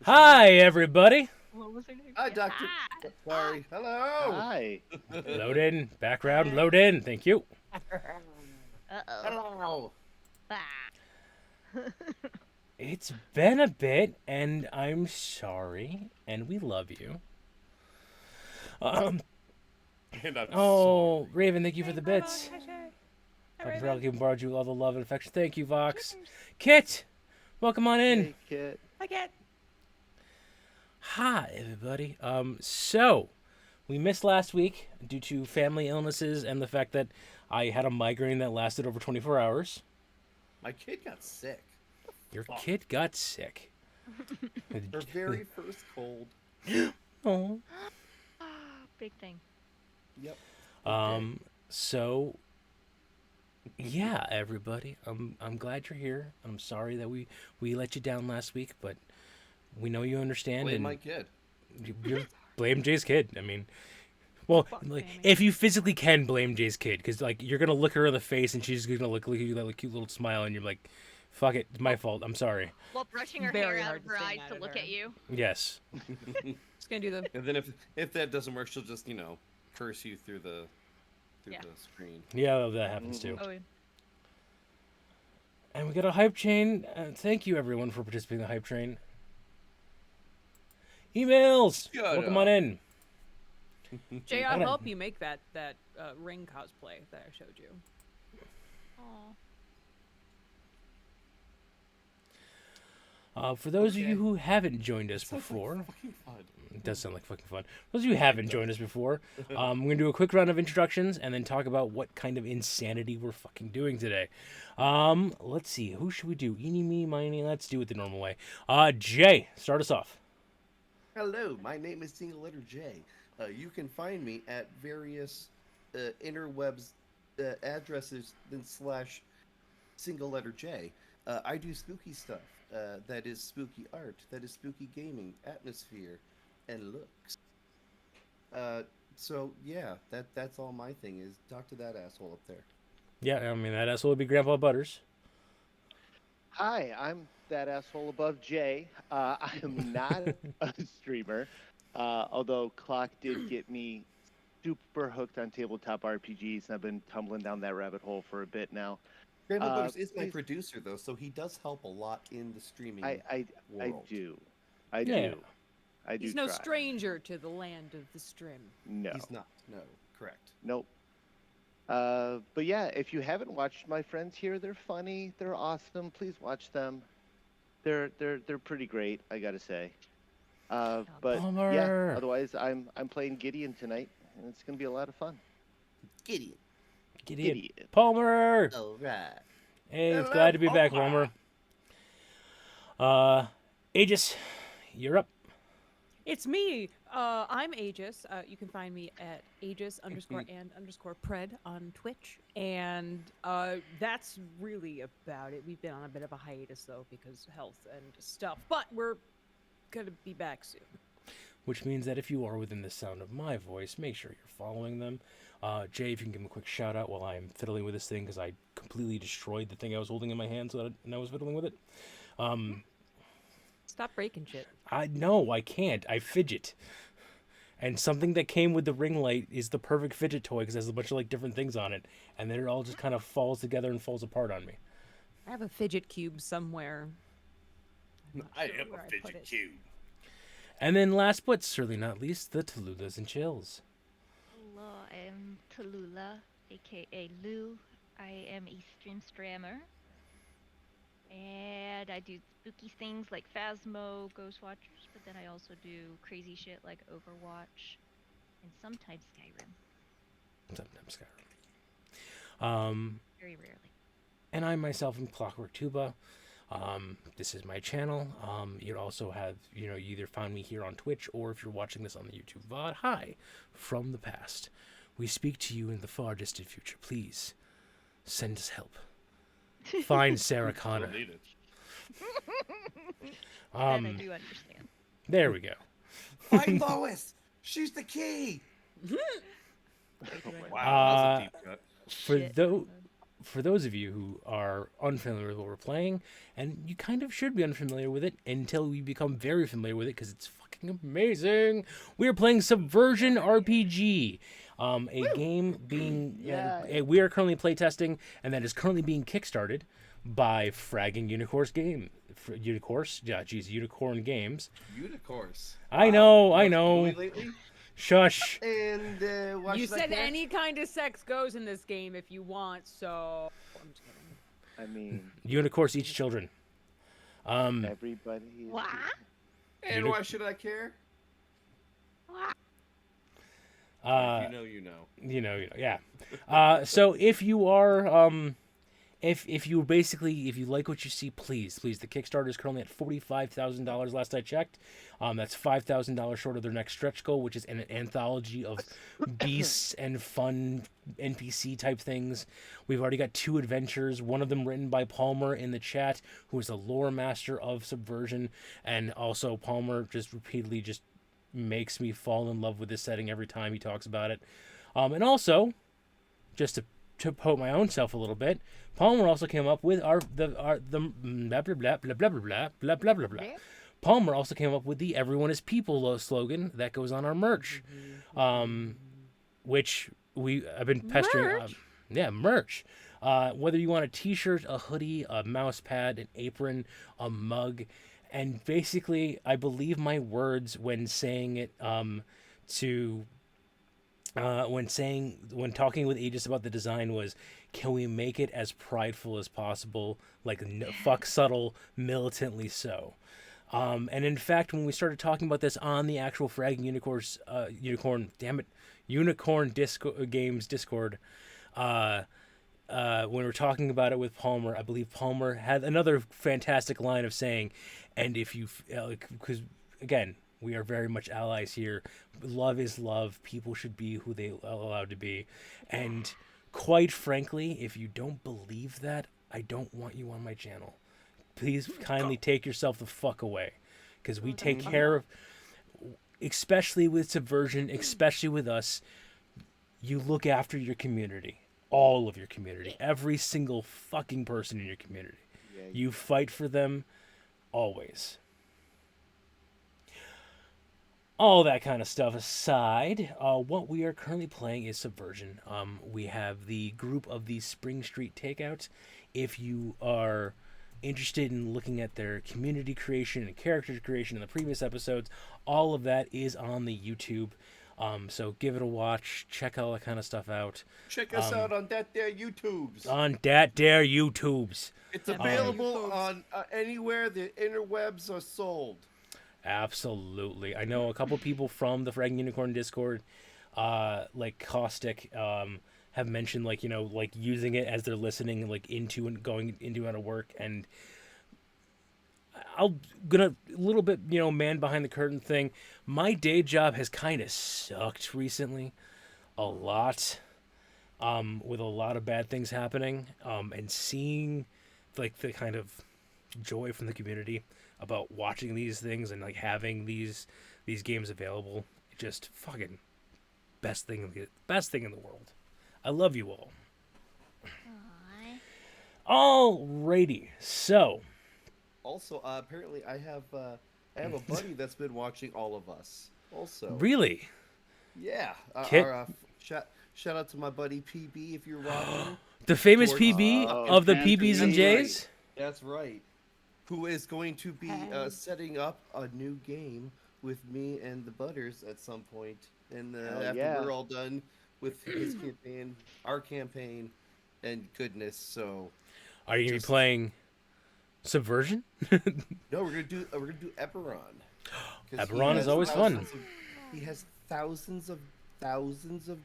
Hi, everybody. What was her name? Hi, Doctor. Sorry. Hello. Hi. Load in. Background, load in. Thank you. Uh-oh. Hello. It's been a bit, and I'm sorry, and we love you. And I'm Oh, sorry. Raven, thank you for the bits. Hi, Dr. Raven borrowed you all the love and affection. Thank you, Vox. Kit, welcome on in. Hey, Kit. Hi, Cat. Hi, everybody. So we missed last week due to family illnesses and the fact that I had a migraine that lasted over 24 hours. My kid got sick. Your kid got sick. Her very first cold. Oh. Big thing. Yep. So yeah, everybody. I'm glad you're here. I'm sorry that we let you down last week, but we know you understand. Blame and my kid. you blame Jay's kid. I mean, well, like, if you physically can blame Jay's kid, because like you're gonna look her in the face and she's gonna look at you with that cute little smile, and you're like, "Fuck it, it's my fault. I'm sorry." Well, brushing her Very hair out hard of to her stay eyes mad to at look her. at you. Yes. Just gonna do the. And then if that doesn't work, she'll just curse you through the Yeah. screen. Yeah, that happens too. Oh, And we got a hype train. Thank you everyone for participating in the hype train. Emails. Shut Welcome up. on in. Jay, I I'll don't- help you make that ring cosplay that I showed you. For those of Okay. you who haven't joined us Sounds like before, fucking fun. it does sound like fucking fun. For those of you who haven't joined us before, I'm going to do a quick round of introductions and then talk about what kind of insanity we're fucking doing today. Let's see. Who should we do? Eeny, meeny, miny. Let's do it the normal way. Jay, start us off. Hello, my name is SingleletterJ. You can find me at various interwebs addresses then / SingleletterJ. I do spooky stuff. That is spooky art. That is spooky gaming, atmosphere, and looks. So yeah, that's all my thing is. Talk to that asshole up there. Yeah, I mean, that asshole would be Grandpa Butters. Hi, I'm that asshole above Jay. I am not a streamer, although Clock did get me super hooked on tabletop RPGs, and I've been tumbling down that rabbit hole for a bit now. Grandma Butters is my please- producer though, so he does help a lot in the streaming I world. do. I Yeah. do. I do He's no try. stranger to the land of the Strim. No. He's not. No, correct. Nope. But yeah, if you haven't watched my friends here, they're funny, they're awesome. Please watch them. They're pretty great, I gotta say. But Bummer. yeah, otherwise I'm playing Gideon tonight, and it's gonna be a lot of fun. Gideon. Gideon. Palmer. All right. Hey, it's Hello, glad to be back, Palmer. Palmer. Aegis, you're up. It's me. I'm Aegis. You can find me at Aegis_and_pred on Twitch, and that's really about it. We've been on a bit of a hiatus though because health and stuff, but we're gonna be back soon. Which means that if you are within the sound of my voice, make sure you're following them. Jay, if you can give him a quick shout out while I'm fiddling with this thing, because I completely destroyed the thing I was holding in my hand and I was fiddling with it. Stop breaking shit. I can't. I fidget. And something that came with the ring light is the perfect fidget toy because it has a bunch of like different things on it, and then it all just kind of falls together and falls apart on me. I have a fidget cube somewhere. I'm not I sure am where a I put fidget it. cube. And then last but certainly not least, the Tellulahs and Chills. hello, I am Tellulah, aka Lou. I am a streamer. And I do spooky things like Phasmo, Ghost Watchers, but then I also do crazy shit like Overwatch and sometimes Skyrim. Sometimes Skyrim. Very rarely. And I myself am Clockwork Tuba. This is my channel. You also have, you either found me here on Twitch or if you're watching this on the YouTube VOD, hi, from the past. We speak to you in the far distant future. Please send us help. Find Sarah Connor. We'll need it. And I do understand. There we go. Find Lois. She's the key. Oh my Wow, that was a Uh, deep cut. For Shit. for those of you who are unfamiliar with what we're playing, and you kind of should be unfamiliar with it until we become very familiar with it because it's fucking amazing. We are playing Subversion RPG, a game being we are currently playtesting, and that is currently being kickstarted by Fraggin Unicorn Games. Unicorns. I know. Watched the movie lately? Shush. And why You should I said care? any kind of sex goes in this game if you want, so I'm just kidding. I mean, Unicorns each children. everybody. Is What? And why should I care? What? If you know. You know, yeah. So if you are, if you like what you see, please, the Kickstarter is currently at $45,000 last I checked. That's $5,000 short of their next stretch goal, which is an anthology of beasts and fun NPC type things. We've already got 2 adventures, one of them written by Palmer in the chat, who is the lore master of Subversion, and also Palmer just repeatedly just makes me fall in love with this setting every time he talks about it. And also, just to poke my own self a little bit, Palmer also came up with the blah blah blah blah blah blah blah blah blah blah. Palmer also came up with the "Everyone is People" slogan that goes on our merch, which I've been pestering. Merch. Whether you want a T-shirt, a hoodie, a mouse pad, an apron, a mug. And basically, I believe my words when saying it when talking with Aegis about the design was, can we make it as prideful as possible? Like, fuck subtle, militantly so. And in fact, when we started talking about this on the actual Fraggin Unicorn Games Discord, when we were talking about it with Palmer, I believe Palmer had another fantastic line of saying, and if you, because again, we are very much allies here. Love is love. People should be who they are allowed to be. And quite frankly, if you don't believe that, I don't want you on my channel. Please kindly take yourself the fuck away. Because we take care of, especially with Subversion, especially with us, you look after your community. All of your community. Every single fucking person in your community. Yeah, You fight for them always. All that kind of stuff aside, what we are currently playing is Subversion. We have the group of the Springstreet Takeout. If you are interested in looking at their community creation and character creation in the previous episodes, all of that is on the YouTube. So give it a watch. Check all that kind of stuff out. Check us out on that there YouTubes. On that there YouTubes. It's available on anywhere the interwebs are sold. Absolutely. I know a couple people from the Fraggin Unicorn Discord, like Caustic, have mentioned like using it as they're listening like into and going into out of work. And I'll gonna a little bit man behind the curtain thing. My day job has kind of sucked recently, a lot, with a lot of bad things happening, and seeing like the kind of joy from the community about watching these things and like having these games available, just fucking best thing in the world. I love you all. Alrighty, so Also, apparently, I have a buddy that's been watching all of us. Also, really, yeah. Kit? Shout out to my buddy PB if you're watching. the famous George, PB of the Andrew, PBs and that's Js. That's right. Who is going to be setting up a new game with me and the Butters at some point, and after we're all done with his campaign, our campaign, and goodness. So, Are you gonna be playing Subversion? no, we're gonna do Eberron. 'Cause he Eberron is has always fun. He has thousands of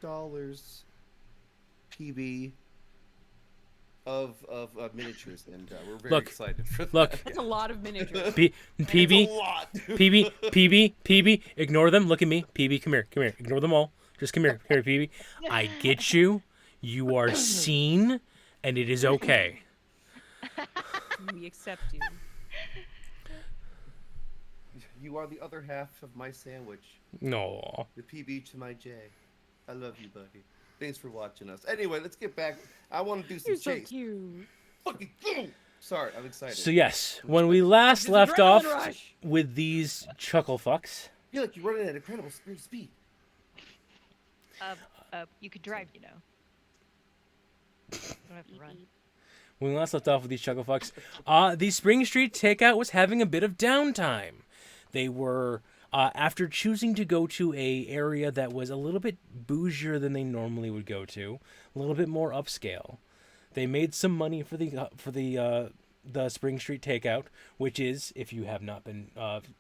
dollars, PB, of miniatures, and we're very excited for that. Look. That's a lot of miniatures. PB, It's a lot. PB, ignore them. Look at me. PB, come here. Ignore them all. Just come here, PB. I get you. You are seen, and it is okay. We accept you. You are the other half of my sandwich. No. The PB to my J. I love you, buddy. Thanks for watching us. Anyway, let's get back. I want to do some You're so chase. cute. Fucking go! Sorry, I'm excited. So yes, when we last This left adrenaline off rush. with these chuckle fucks, I feel like you're running at incredible speed. You could drive, you know. You don't have to run. when we last left off with these chuckle fucks, the Springstreet Takeout was having a bit of downtime. They were after choosing to go to a area that was a little bit bougier than they normally would go to, a little bit more upscale. They made some money for the Springstreet Takeout, which is, if you have not been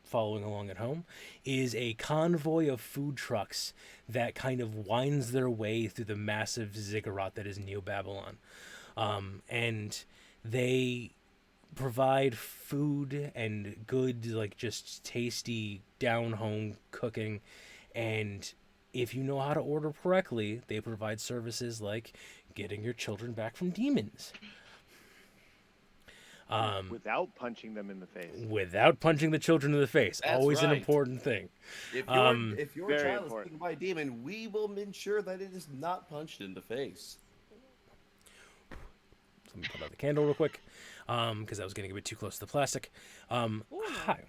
following along at home, is a convoy of food trucks that kind of winds their way through the massive ziggurat that is Neo Babylon. And they provide food and good, like, just tasty down-home cooking. And if you know how to order correctly, they provide services like getting your children back from demons. Without punching them in the face. Without punching the children in the face. That's Always an right. important thing. If your Very child is important. bitten by a demon, we will ensure that it is not punched in the face. Let me put out the candle real quick, because I was getting a bit too close to the plastic. Hi.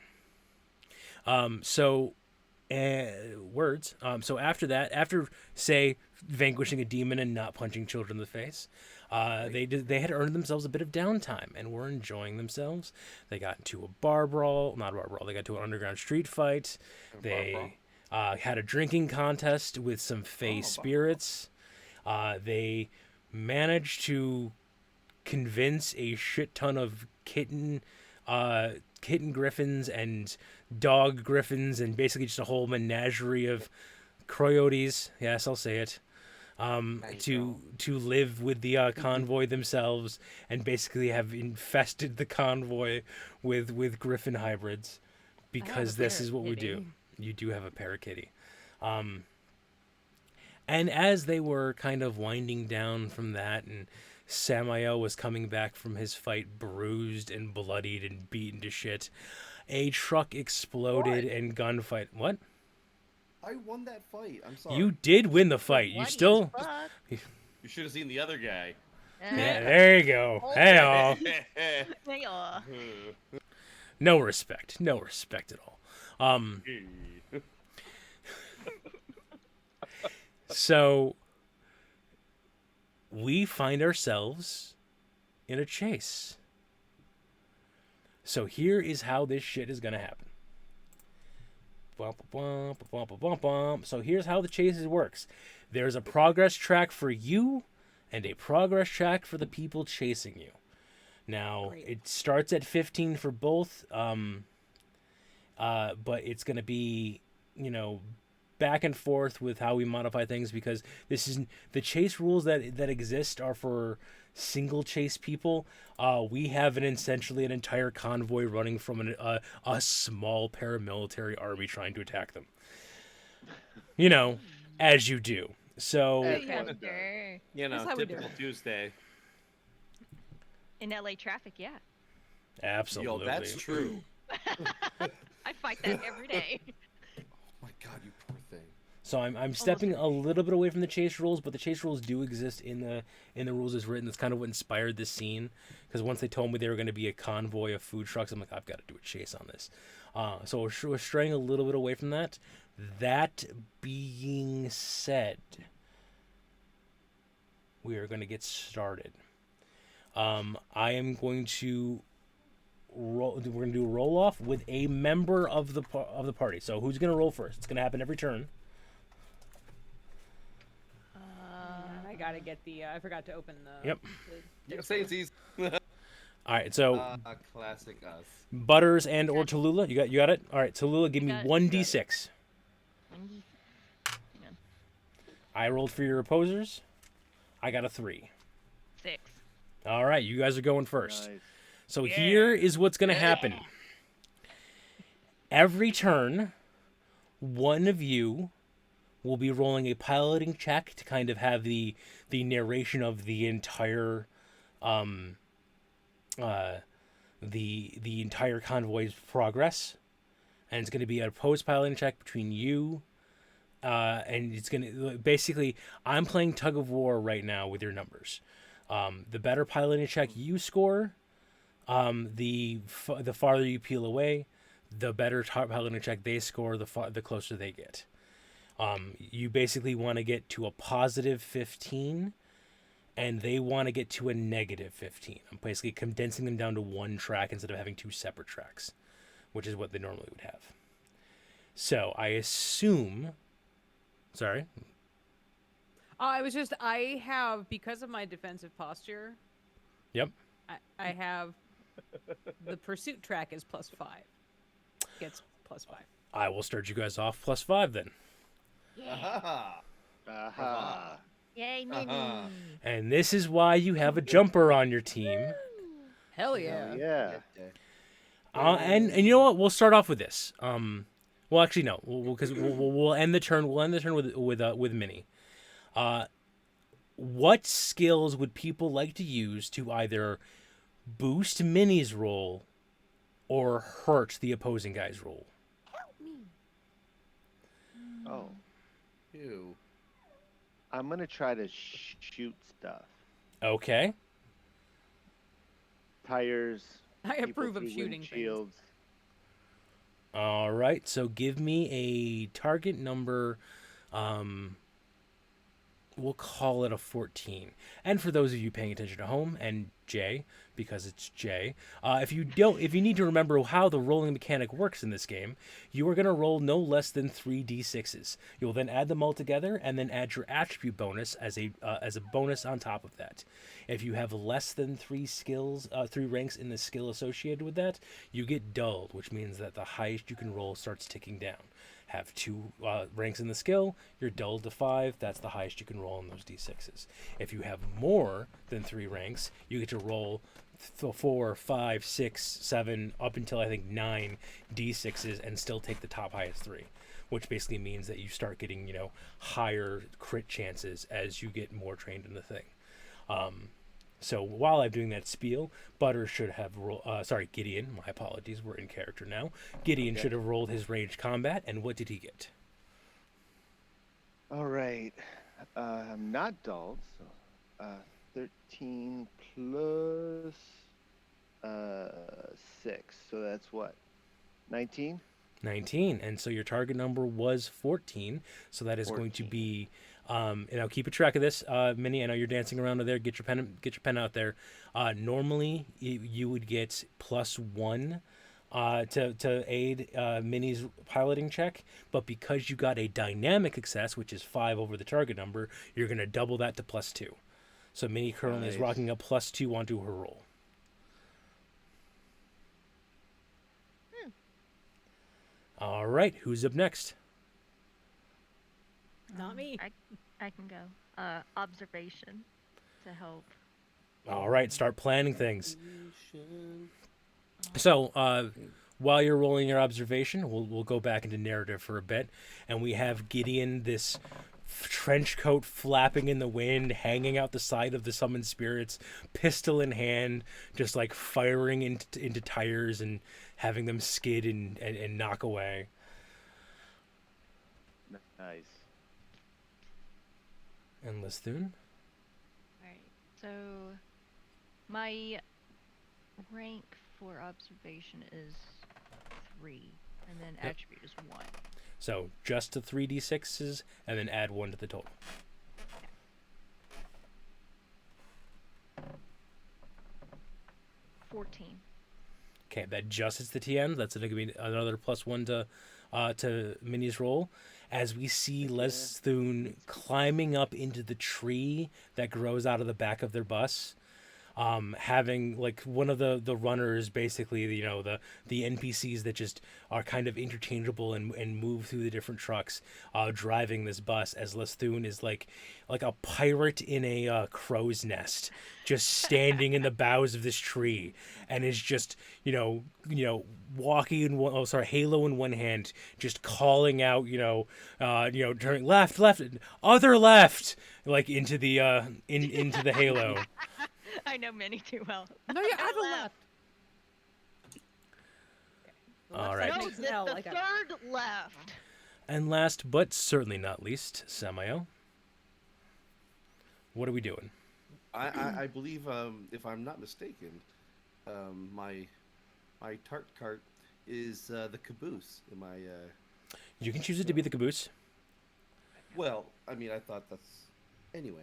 Words. So after that, after, say, vanquishing a demon and not punching children in the face, they had earned themselves a bit of downtime and were enjoying themselves. They got into a bar brawl, not a bar brawl. They got into an underground street fight. They had a drinking contest with some fey spirits. They managed to convince a shit ton of kitten griffins and dog griffins and basically just a whole menagerie of coyotes. Yes, I'll say it. To live with the convoy themselves and basically have infested the convoy with griffin hybrids, because this is what we do. You do have a parakitty. And as they were kind of winding down from that, and Samael was coming back from his fight bruised and bloodied and beaten to shit, a truck exploded and gunfight. What? I won that fight. I'm sorry. You did win the fight. You Bloody still... as fuck. You should have seen the other guy. Yeah, there you go. Hey-oh. Hey-aw. No respect. No respect at all. So we find ourselves in a chase. So here is how this shit is going to happen. So here's how the chase works. There's a progress track for you and a progress track for the people chasing you. Now, it starts at 15 for both, but it's going to be, back and forth with how we modify things, because this is the chase rules that exist are for single chase people. We have essentially an entire convoy running from a small paramilitary army trying to attack them. As you do. So Sure. That's how we do typical it. Tuesday. In LA traffic, yeah. absolutely. Yo, that's true. I fight that every day. Oh my god, you poor thing. So I'm stepping a little bit away from the chase rules, but the chase rules do exist in the rules as written. That's kind of what inspired this scene, because once they told me they were going to be a convoy of food trucks, I'm like, I've got to do a chase on this. So we're straying a little bit away from that. That being said, we are going to get started. I am going to roll. We're going to do a roll off with a member of the party. So who's going to roll first? It's going to happen every turn. I gotta get the. I forgot to open the. Yep. Yeah, Saintsies. All right. So Classic us. Butters and or Tellulah, you got it. All right, Tellulah, give me Got it. 1d6. I rolled for your opposers. I got a 3. 6. All right, you guys are going first. Nice. So here is what's going to happen. Every turn, one of you will be rolling a piloting check to kind of have the narration of the entire the entire convoy's progress. And it's going to be a opposed piloting check between you, and it's gonna basically. I'm playing tug of war right now with your numbers. The better piloting check you score, the farther you peel away, the better piloting check they score, the closer they get. You basically want to get to a positive 15, and they want to get to a negative 15. I'm basically condensing them down to one track instead of having two separate tracks, which is what they normally would have. So I assume. Sorry. I have, because of my defensive posture. Yep. I have the pursuit track is +5. Gets +5. I will start you guys off +5 then. Aha. Aha. Yay, Minnie. And this is why you have a jumper on your team. Hell yeah. Yeah. And you know what? We'll start off with this. Well, actually, no, because we'll end the turn. We'll end the turn with Minnie. What skills would people like to use to either boost Minnie's roll or hurt the opposing guy's roll? Oh, Ew. I'm gonna try to shoot stuff. Okay. Tires. I people approve of through shooting things. windshields. All right. So give me a target number. We'll call it a 14. And for those of you paying attention at home, and Jay, because it's Jay, if you need to remember how the rolling mechanic works in this game, you are going to roll no less than 3d6s. You'll then add them all together, and then add your attribute bonus as a bonus on top of that. If you have less than 3 ranks in the skill associated with that, you get dulled, which means that the highest you can roll starts ticking down. Have 2 ranks in the skill, you're dulled to 5. That's the highest you can roll in those d6s. If you have more than 3 ranks, you get to roll 4, 5, 6, 7, up until I think 9 d6s and still take the top highest 3, which basically means that you start getting higher crit chances as you get more trained in the thing. So while I'm doing that spiel, Butter should have Gideon, my apologies, we're in character now. Gideon should have rolled his ranged combat, and what did he get? All right. I'm not dulled, so 13 plus 6, so that's what? 19? 19, and so your target number was 14, so that is going to 14. be keep a track of this, Minnie. I know you're dancing around over there. Get your pen out there. Normally you would get +1 to aid Minnie's piloting check, but because you got a dynamic success, which is 5 over the target number, you're going to double that to +2. So Minnie currently is Nice. rocking a +2 onto her roll. All right, who's up next? Not me. I can go. Observation to help. All right, start planning things. So, while you're rolling your observation, we'll go back into narrative for a bit, and we have Gideon, this trench coat flapping in the wind, hanging out the side of the summoned spirits, pistol in hand, just like firing into tires and having them skid and knock away. Nice. And Lithun? Alright, so my rank for observation is 3, and then Yep. attribute is 1. So just the 3d6s, and then add 1 to the total. Okay. 14. Okay, that just hits the TN. That's going to be another +1 to Minnie's roll. As we see Lithun climbing up into the tree that grows out of the back of their bus, having like one of the runners, basically the NPCs that just are kind of interchangeable and move through the different trucks, driving this bus, as Lithun is like a pirate in a crow's nest, just standing in the boughs of this tree, and is just walking in halo in one hand, just calling out turning left, other left, like into the into the halo. I know Minnie too well. No, you're other left. All right. Side No, makes an the L, like a- third left. And last but certainly not least, Samael. What are we doing? I believe, if I'm not mistaken, my tart cart is the caboose. Am I? You can choose it to be the caboose. Well, I mean, I thought that's anyway.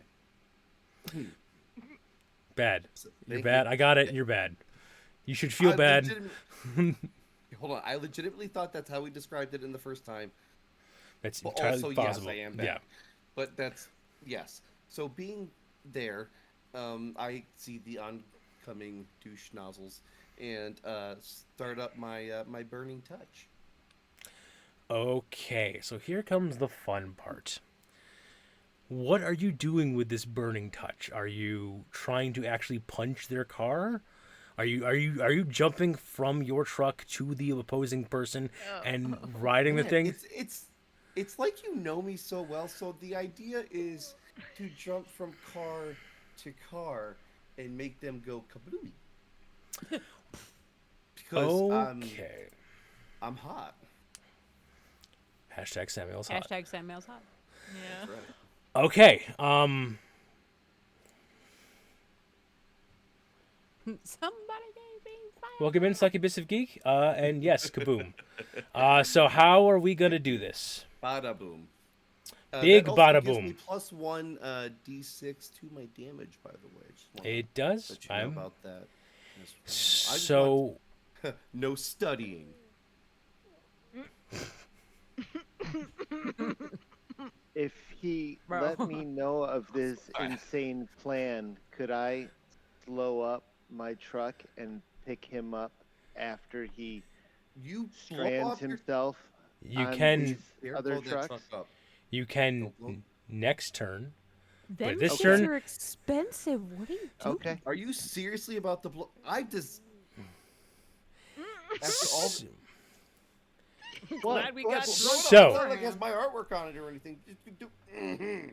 Bad. So, You're thank bad. you. I got it. You're bad. You should feel bad. Hold on. I legitimately thought that's how we described it in the first time. That's But entirely also, possible. yes, I am bad. Yeah. But that's yes. So being there, I see the oncoming douche nozzles and start up my my burning touch. Okay, so here comes the fun part. What are you doing with this burning touch? Are you trying to actually punch their car? Are you jumping from your truck to the opposing person and riding the Man, thing? It's like you know me so well. So the idea is to jump from car to car and make them go kablooey. Because Okay. I'm hot. Hashtag Samuel's hot. Hashtag Samuel's hot. Yeah. That's right. Okay. Somebody gave me fire. Welcome in, Succubus of Geek. And yes, kaboom. So how are we gonna do this? Bada boom. Big that also bada gives boom. me +1 d6 to my damage. By the way, just wanna It does. let you know about that. as well. I just So want- no studying. If he Bro. let me know of this Sorry. insane plan, could I slow up my truck and pick him up after he You blow strands off your himself you on can these Here, other blow that truck trucks? up. you can Don't blow- next turn. Them this shits turn- are expensive. What are you doing? Okay. Are you seriously about the blow? I just after all. S- Glad we got Blow it up. So- It's not like it has my artwork on it or anything. Just do.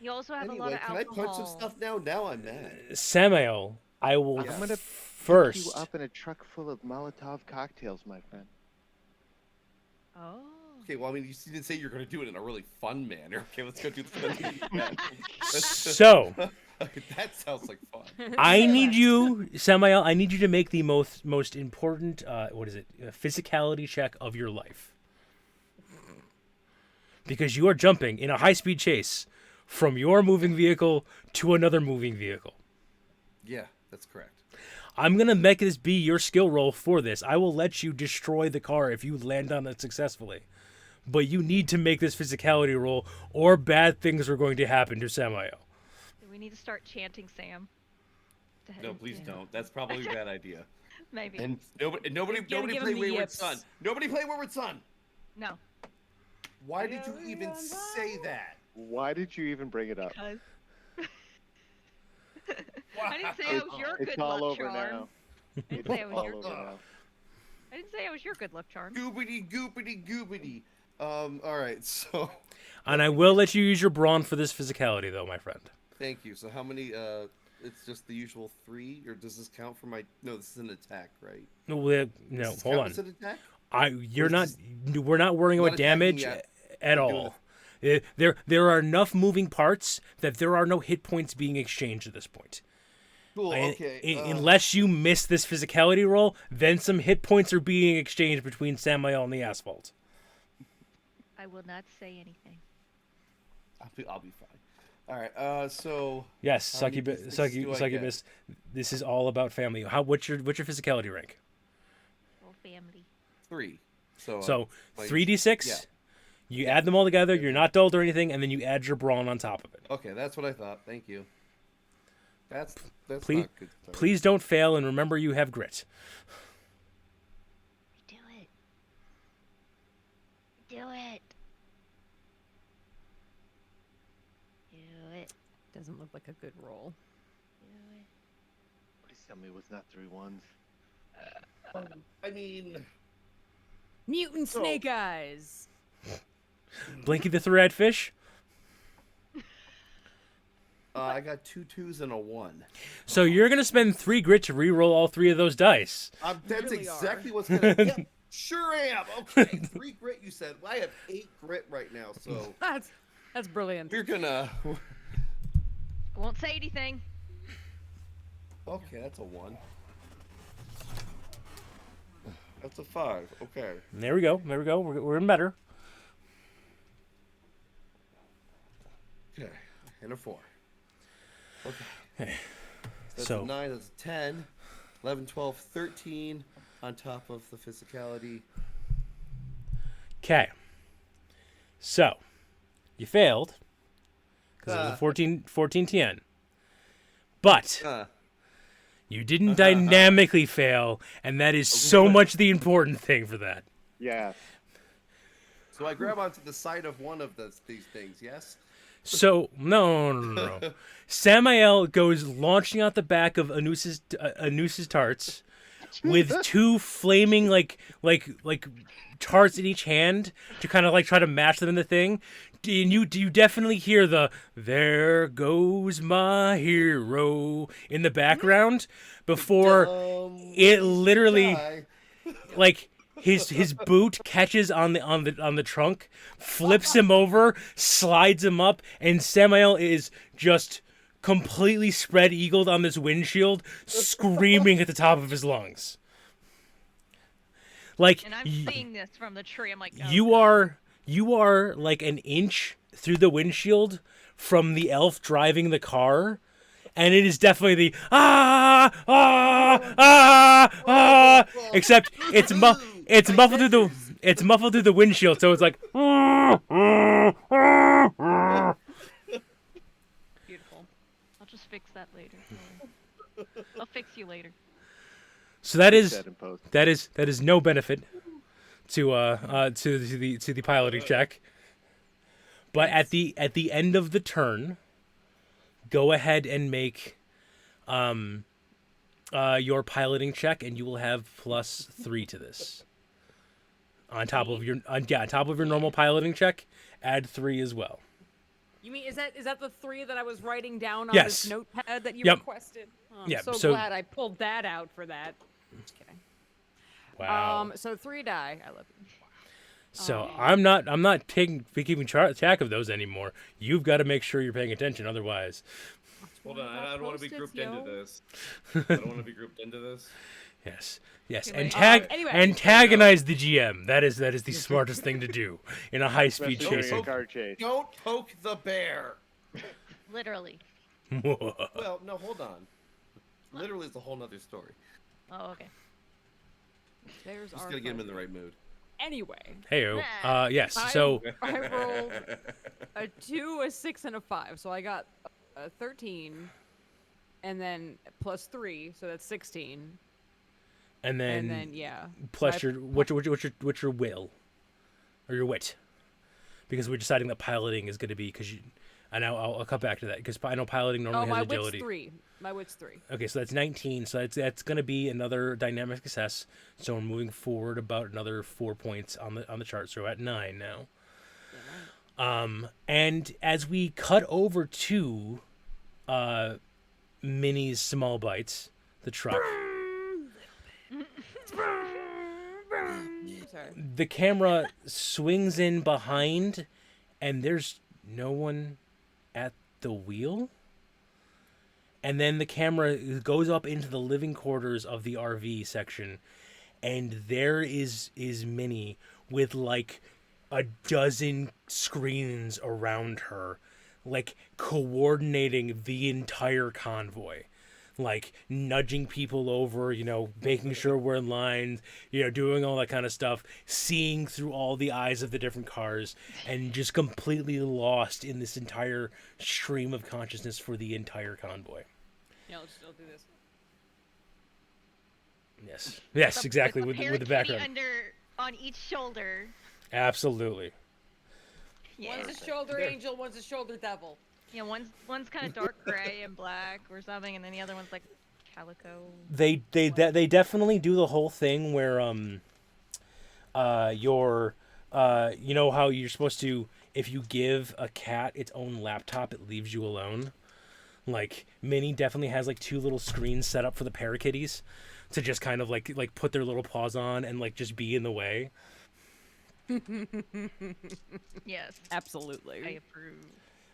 You also have a lot Anyway, of can I alcohol. punch some stuff now? Now I'm mad. Samuel, I will I'm gonna pick first. you up in a truck full of Molotov cocktails, my friend. Oh. Okay, well, I mean, you didn't say you're going to do it in a really fun manner. Okay, let's go do the So that sounds like fun. I need you, Samuel. I need you to make the most important what is it? Physicality check of your life, because you are jumping in a high-speed chase from your moving vehicle to another moving vehicle. Yeah, that's correct. I'm gonna make this be your skill roll for this. I will let you destroy the car if you land on it successfully. But you need to make this physicality roll, or bad things are going to happen to Samuel. Do we need to start chanting Sam? No, please don't. That's probably a bad idea. Maybe. And nobody Gotta give play him the Wayward yips. Son. Nobody play Wayward Son. No. Why did you even say that? Why did you even bring it up? Because. I didn't say I was your It's good all luck over charm. now. I didn't It's say I was all your over good. now. I didn't say I was your good luck charm. Goobity goopity goobity. All right. So, And I will let you use your brawn for this physicality, though, my friend. thank you. So, how many? It's just the usual 3, or does this count for my? No, this is an attack, right? No, Does this hold count on. as an attack? You're Or not. is We're not worrying not about attacking damage yet. at I'm doing all. There are enough moving parts that there are no hit points being exchanged at this point. Cool. And- Okay. unless you miss this physicality roll, then some hit points are being exchanged between Samuel and the asphalt. I will not say anything. I'll be fine. All right. So Yes, How many succubus. D6s do I get? Succubus. This is all about family. What's your physicality rank? Whole family. 3. So. So like- 3d6. yeah. You add them all together. You're not dulled or anything, and then you add your brawn on top of it. Okay, that's what I thought. Thank you. That's Please- not good. Sorry. Please don't fail, and remember you have grit. Do it. Do it. Do it. Doesn't look like a good roll. Do it. Please tell me it was not 3 ones. I mean, Mutant So- Snake Eyes. Blinky the three-eyed fish. I got 2 2s and a 1. So you're gonna spend 3 grit to re-roll all 3 of those dice. That's really are. exactly what's gonna. Yep. Sure am. Okay, 3 grit. You said. Well, I have 8 grit right now, so That's brilliant. we're gonna. I won't say anything. Okay, that's a 1. That's a 5. Okay. There we go. There we go. We're in better. Okay, and a 4. Okay. Okay. That's So a 9. That's a 10. 11, 12, 13 on top of the physicality. okay. So you failed because it was a 14 TN. But you didn't dynamically fail, and that is so much the important thing for that. Yeah. So I grab onto the side of one of these things, yes? So no. Samael goes launching out the back of Anus's tarts with 2 flaming like tarts in each hand to kind of like try to match them in the thing. And you definitely hear the "There goes my hero" in the background before it literally Die. like his boot catches on the trunk, flips him over, slides him up, and Samael is just completely spread eagled on this windshield, screaming at the top of his lungs. Like And I'm seeing this from the tree. I'm like, oh, you are like an inch through the windshield from the elf driving the car, and it is definitely the except it's muffled through the windshield, so it's like beautiful. I'll just fix that later. I'll fix you later. so that is That in post. that is no benefit to the piloting check. But at the end of the turn, go ahead and make your piloting check, and you will have +3 to this. On top of your normal piloting check, add 3 as well. You mean is that the 3 that I was writing down on Yes. this notepad that you Yep. requested? Oh, Yep, I'm so so- glad I pulled that out for that. Just kidding. Wow. So 3 die. I love you. So I'm not keeping track of those anymore. You've got to make sure you're paying attention, otherwise. Hold on, I don't want to be Post-its, grouped into yo. this. I don't want to be grouped into this. Yes. Anyway. Anyway. Antagonize the GM. That is the smartest thing to do in a high-speed Especially chase. during a car chase. Don't poke the bear. Literally. Well, no, hold on. Literally, it's a whole nother story. Oh, okay. There's Just our gotta get him in focus. the right mood. Anyway, Heyo. Yes. So I rolled a 2, a 6, and a 5. So I got a 13, and then +3, so that's 16. and And then then yeah. plus So I- what's your will or your wit, because we're deciding that piloting is going to be and I'll come back to that because I know piloting normally my has agility. wit's 3. My wit's 3. Okay, so that's 19. So that's going to be another dynamic success. So we're moving forward about another 4 points on the chart. So we're at 9 now. And as we cut over to Minnie's Small Bites, the truck, Sorry. the camera swings in behind, and there's no one at the wheel. And then the camera goes up into the living quarters of the RV section, and there is Minnie with like a dozen screens around her, like coordinating the entire convoy, like nudging people over, making sure we're in line, doing all that kind of stuff, seeing through all the eyes of the different cars, and just completely lost in this entire stream of consciousness for the entire convoy. Yeah, I'll do this. Yes, exactly, with Pair the of background. kitty on each shoulder. Absolutely. Yeah. One's a shoulder angel, one's a shoulder devil. Yeah, one's kind of dark gray and black or something, and then the other one's like calico. They definitely do the whole thing where your how you're supposed to, if you give a cat its own laptop, it leaves you alone. Like Minnie definitely has like 2 little screens set up for the parrakitties to just kind of like put their little paws on and like just be in the way. Yes, I Absolutely. approve.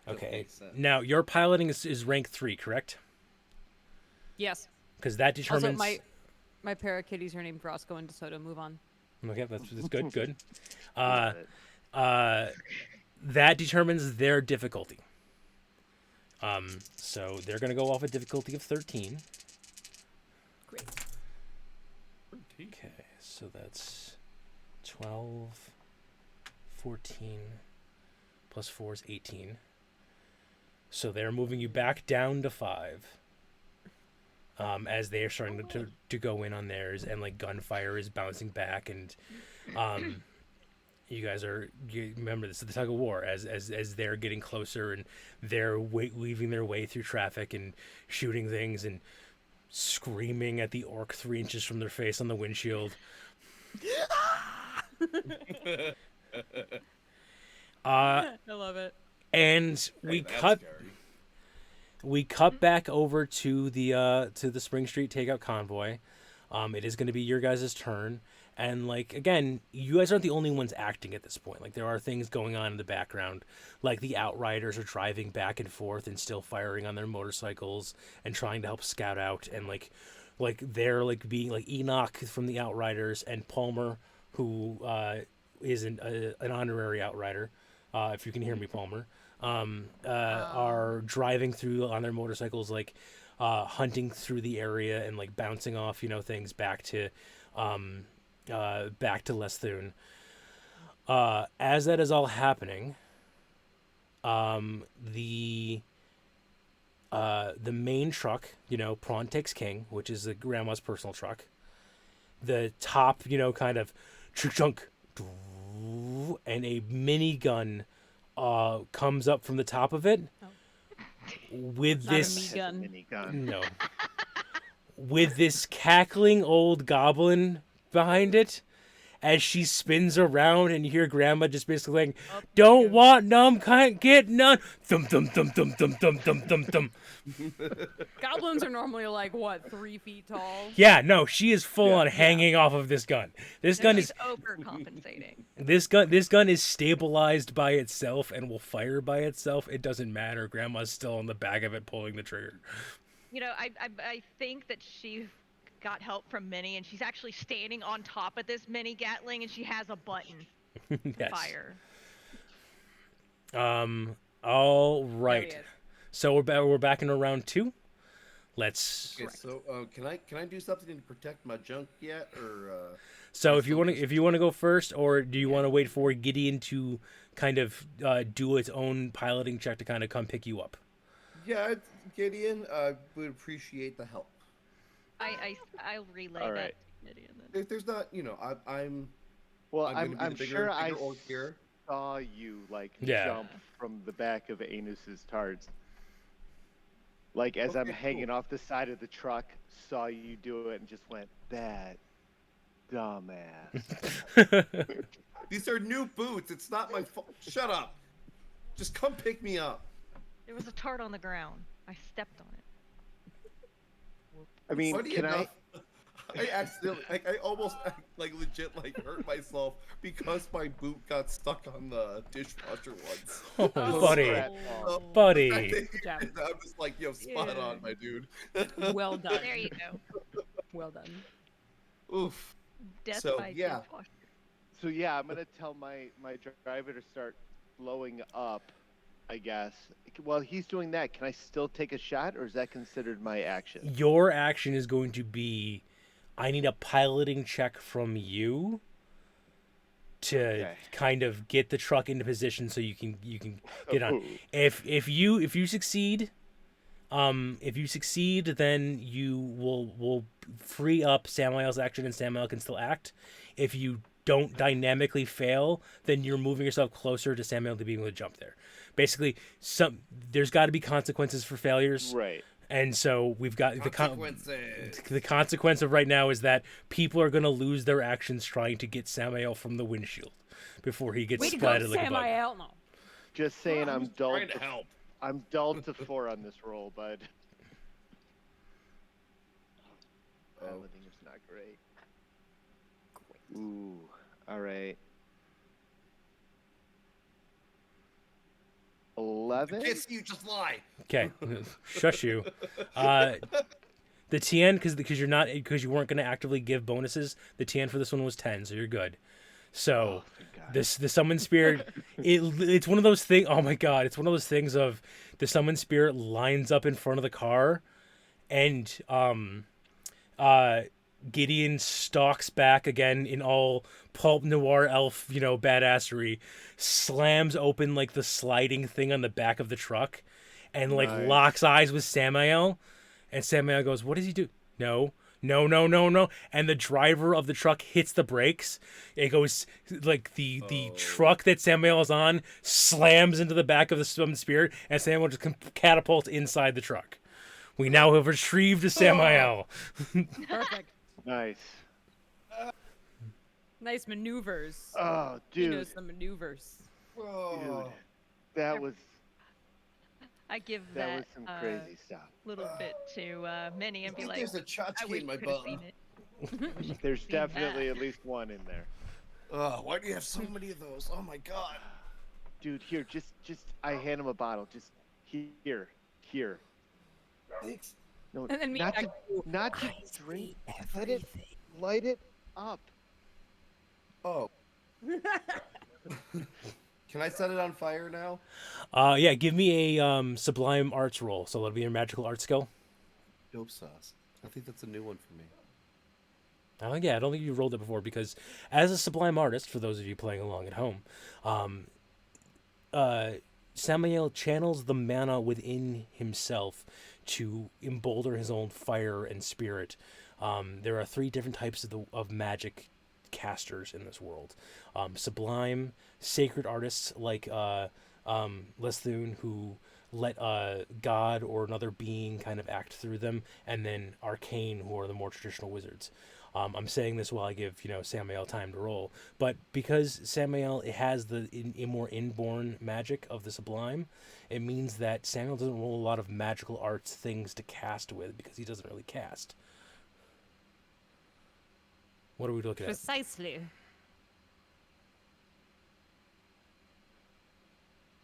Okay. makes sense. Now your piloting is rank 3, correct? Yes. Because that Also, determines. my parakitties are named Roscoe and DeSoto. Move on. Okay, that's good. Good. Love it. That determines their difficulty. So they're gonna go off a difficulty of 13. Great. Okay, so that's 12, 14, plus 4 is 18. So they're moving you back down to 5. As they are starting to go in on theirs, and like gunfire is bouncing back, and you guys remember this is the tug of war as they're getting closer and they're weaving their way through traffic and shooting things and screaming at the orc 3 inches from their face on the windshield. I love it. And Hey, that's scary. we cut back over to the Springstreet Takeout convoy. It is going to be your guys' turn, and like again, you guys aren't the only ones acting at this point. Like there are things going on in the background, like the Outriders are driving back and forth and still firing on their motorcycles and trying to help scout out, and like they're like being like Enoch from the Outriders and Palmer, who is an honorary Outrider. If you can hear me, Palmer. Are driving through on their motorcycles, like hunting through the area and like bouncing off things back to Lesthune. As that is all happening, the main truck, Prawn Takes King, which is the grandma's personal truck, the top kind of chunk, and a minigun comes up from the top of it with Not a this minigun. Minigun. no with this cackling old goblin behind it as she spins around, and you hear grandma just basically like, don't want none, can't get none, thum thum thum thum thum thum thum thum thum. Goblins are normally like what, 3 feet tall? Yeah, no, she is full on hanging off of this gun. This gun is overcompensating. This gun is stabilized by itself and will fire by itself. It doesn't matter. Grandma's still on the back of it pulling the trigger. I think that she got help from Minnie, and she's actually standing on top of this mini Gatling, and she has a button to Yes. fire. All There he right. is. So we're back in round 2. Let's. Okay, so can I do something to protect my junk yet, or So if you want to go first, or do you want to wait for Gideon to kind of do its own piloting check to kind of come pick you up? yeah, Gideon, would appreciate the help. I'll relay All that right. to Gideon then. If there's not, Well, I'm gonna I'm be the sure I bigger orc here. saw you like Yeah. jump from the back of Anus's tards. Like as I'm Okay, hanging cool. off the side of the truck, saw you do it and just went, that dumbass. These are new boots. It's not my fault. Shut up. Just come pick me up. There was a tart on the ground. I stepped on it. I mean, Funny can enough, I accidentally, I almost like legit like hurt myself because my boot got stuck on the dishwasher once. Oh, buddy, crap. buddy. Good job. I'm just like, spot Yeah. on, my dude. Well done. There you go. Well done. Oof. Death So, by yeah. dishwasher. So yeah, I'm gonna tell my driver to start blowing up, I guess. While he's doing that, can I still take a shot, or is that considered my action? Your action is going to be, I need a piloting check from you to Okay. kind of get the truck into position so you can get on. Ooh. If you succeed, then you will free up Samael's action, and Samael can still act. If you don't dynamically fail, then you're moving yourself closer to Samael to be able to jump there. Basically, there's got to be consequences for failures, Right. and so we've got Consequences. the consequence of right now is that people are going to lose their actions trying to get Samael from the windshield before he gets Way to go, splattered like a bug. Samael. No. Just saying, I'm dull. Trying to help. I'm dulled to 4 on this roll, bud. Everything is not great. Ooh, all right. 11? Can't see you, just lie. Okay, shush you. The TN because you weren't going to actively give bonuses. The TN for this one was 10, so you're good. So the summon spirit, it's one of those things. Oh my god, it's one of those things of the summon spirit lines up in front of the car, and Gideon stalks back again in all pulp noir elf, badassery, slams open like the sliding thing on the back of the truck, and like locks eyes with Samael, and Samael goes, "What does he do?" No. And the driver of the truck hits the brakes. It goes like the truck that Samael is on slams into the back of the summon spirit, and Samael just catapults inside the truck. We now have retrieved Samael. Perfect. Nice. Nice maneuvers. Oh, He dude. knows some maneuvers. Dude. That was I give that was that some crazy stuff. little bit to Minnie and I be think like, there's a I tchotchke wish in you my could have bum. seen it. There's seen definitely that. at least one in there. Why do you have so many of those? Oh my god. Dude, here, just I hand him a bottle. Just here. Thanks. No, And then me not back to, to not to drink. Light it up. Oh. Can I set it on fire now? Yeah, give me a Sublime Arts roll. So that'll be your magical art skill. Dope sauce. I think that's a new one for me. Yeah, I don't think you rolled it before because as a Sublime Artist, for those of you playing along at home, Samael channels the mana within himself to embolden his own fire and spirit. There are 3 different types of magic casters in this world. Sublime, sacred artists like Lesthune, who let God or another being kind of act through them, and then arcane, who are the more traditional wizards. I'm saying this while I give Samael time to roll, but because Samael has the more inborn magic of the sublime, it means that Samael doesn't roll a lot of magical arts things to cast with because he doesn't really cast. What are we looking at? Precisely.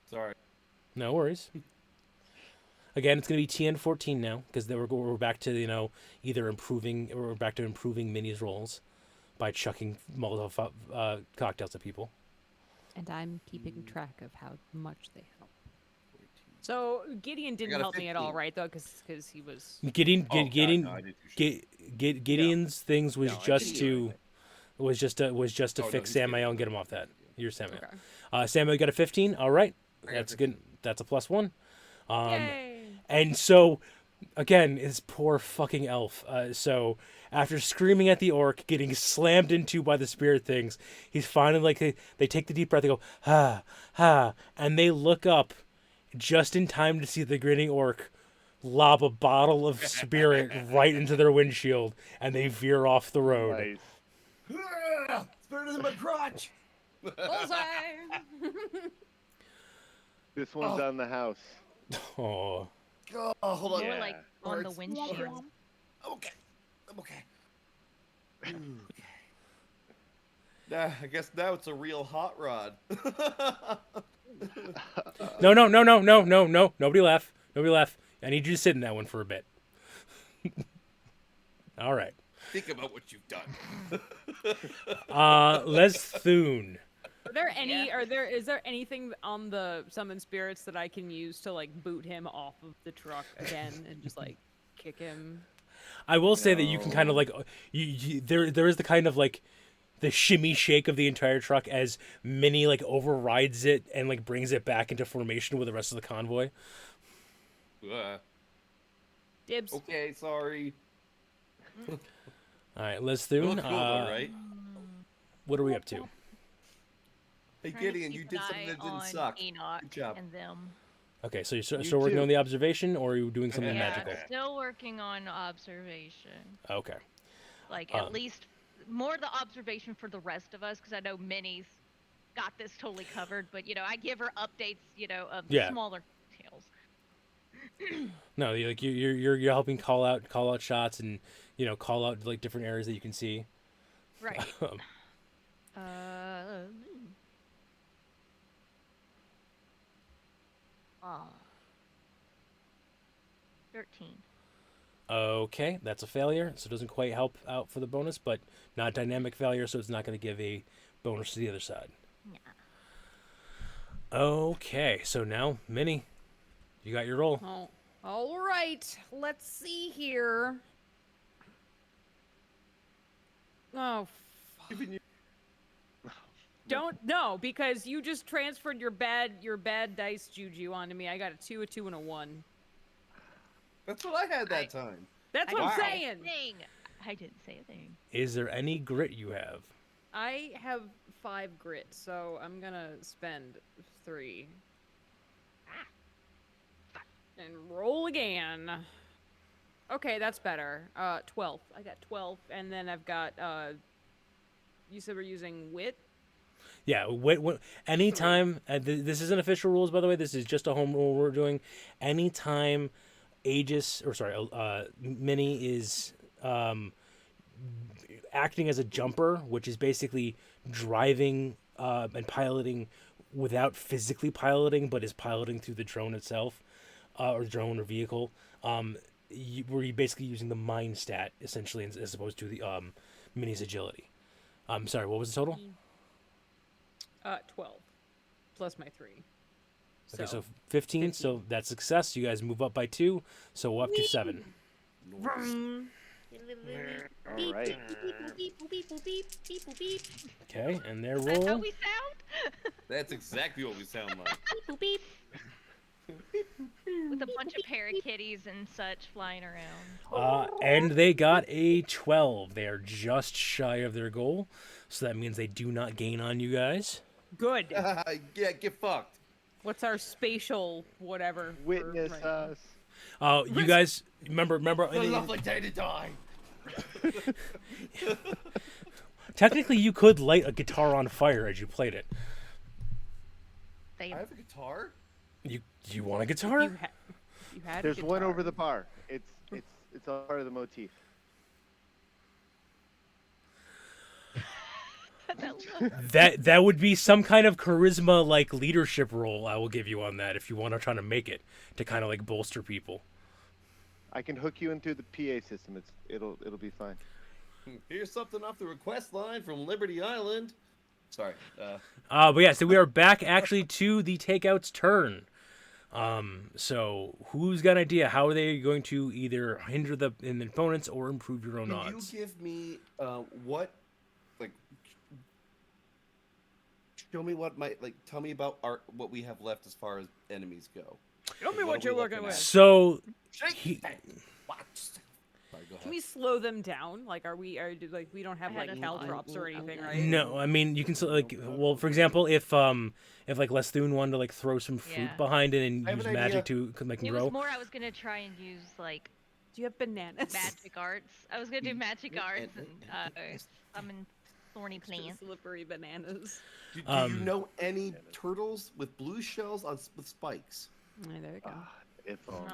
Sorry. No worries. Again, it's going to be TN 14 now because we're back to either improving or we're back to improving Minnie's rolls by chucking Molotov cocktails at people. And I'm keeping track of how much they help. So Gideon didn't got a help me at all, 15. right? Though, because he was. Gideon's things was No, I just didn't do to no, fix he's Samael getting and get him off that. You're Samael. Okay. Samael got a 15. All right, I got that's 15. good. That's a +1. Yay! And so, again, his poor fucking elf. So after screaming at the orc, getting slammed into by the spirit things, he's finally like they take the deep breath. They go ha, and they look up just in time to see the grinning orc lob a bottle of spirit right into their windshield, and they veer off the road. Nice. Spirit is in my crotch. Bullseye! This one's on the house. Oh, Oh, hold on. More Yeah. like on the Hurts. windshield. I'm okay. I'm okay. I guess now it's a real hot rod. no! Nobody laugh. I need you to sit in that one for a bit. All right. Think about what you've done. Lesthune. Are there any? Is there anything on the summon spirits that I can use to like boot him off of the truck again and just like kick him? I will say that you can kind of like there is the kind of like the shimmy shake of the entire truck as Minnie like overrides it and like brings it back into formation with the rest of the convoy. Dibs. Okay, sorry. All right, You Lesthune. look cool though, right? What are we up to? Hey Trying to Gideon, keep you an did something eye that didn't on suck. Enoch Good job. and them. Okay, so you're You still working too. on the observation, or are you doing something Yeah, magical? still working on observation. Okay. Like Um, at least more the observation for the rest of us, because I know Minnie's got this totally covered. But I give her updates, of Yeah. smaller details. No, you're helping call out shots and call out like different areas that you can see. Right. Uh, 13. Okay, that's a failure, so it doesn't quite help out for the bonus, but not dynamic failure, so it's not going to give a bonus to the other side. Nah. Okay, so now, Minnie, you got your roll. Oh, all right. Let's see here. Oh, Giving you- no, because you just transferred your bad dice juju onto me. I got a 2, a 2, and a 1. That's what I had that time. That's I what I'm didn't say a saying. thing. I didn't say a thing. Is there any grit you have? I have 5 grit, so I'm gonna spend 3. And roll again. Okay, that's better. 12. I got 12, and then I've got, you said we're using wit? Yeah, anytime, this isn't official rules, by the way, this is just a home rule we're doing. Anytime Minnie is acting as a jumper, which is basically driving and piloting without physically piloting, but is piloting through the drone itself, or the drone or vehicle, we're basically using the mind stat, essentially, as opposed to the Minnie's agility. Sorry, what was the total? 12. Plus my 3. Okay, so 15, so that's success. You guys move up by 2, so up to 7. Vroom. All right. Okay, and their Is that how roll. we sound? That's exactly what we sound like. With a bunch of parakeeties and such flying around. And they got a 12. They are just shy of their goal, so that means they do not gain on you guys. Good. Yeah, get fucked. What's our spatial whatever? for Witness right now? us. You guys remember? What a lovely day to die. Technically, you could light a guitar on fire as you played it. They I have a guitar. You want a guitar? You had a There's one guitar. over the bar. It's all part of the motif. That would be some kind of charisma like leadership role. I will give you on that if you want to try to make it to kind of like bolster people. I can hook you in through the PA system. It'll be fine. Here's something off the request line from Liberty Island. Sorry. But yeah, so we are back actually to the Takeout's turn. So who's got an idea? How are they going to either hinder the opponents or improve your own Can odds? you give me what, like, show me what might, like, tell me about what we have left as far as enemies go. Show me What what are you're we looking looking with. at? So Shake What? Sorry, go Can ahead. we slow them down? Like, we don't have I had like a cal thought. drops or anything, right? no, I mean you can like, well, for example, if like Lethune wanted to like throw some fruit Yeah. behind it and I have use an magic idea. to make them It grow. was more I was gonna try and use like Do you have bananas? magic arts. I was gonna do magic and- arts and- and summon thorny plants. Slippery bananas. Do you know any turtles with blue shells with spikes? There you go. If only.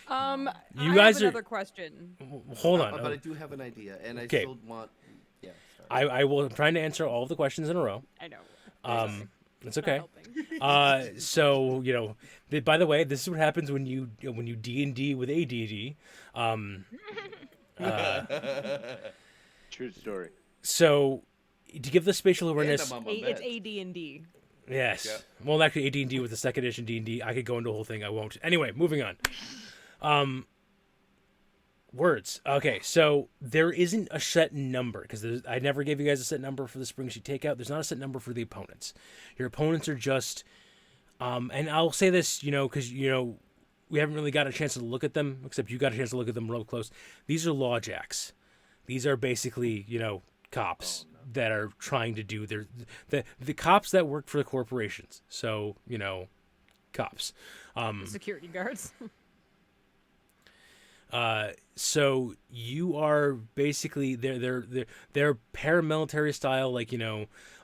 No. You I guys have are- another question. Hold on. But I do have an idea, and I Okay. still want. Yeah. Sorry. I will. I'm trying to answer all of the questions in a row. I know. It's Not okay. helping. So by the way, this is what happens when you D&D with ADD. True story. So to give the spatial awareness, And I'm on my It's meds. AD&D. yes. Yeah. Well, actually, AD&D with the second edition D&D, I could go into a whole thing. I won't. Anyway, moving on. Words. Okay, so there isn't a set number because I never gave you guys a set number for the Springstreet Takeout. There's not a set number for the opponents. Your opponents are just, and I'll say this, because we haven't really got a chance to look at them, except you got a chance to look at them real close. These are lawjacks. These are basically, cops that are trying to do the cops that work for the corporations. So, cops. Security guards. So you are basically they're paramilitary style, like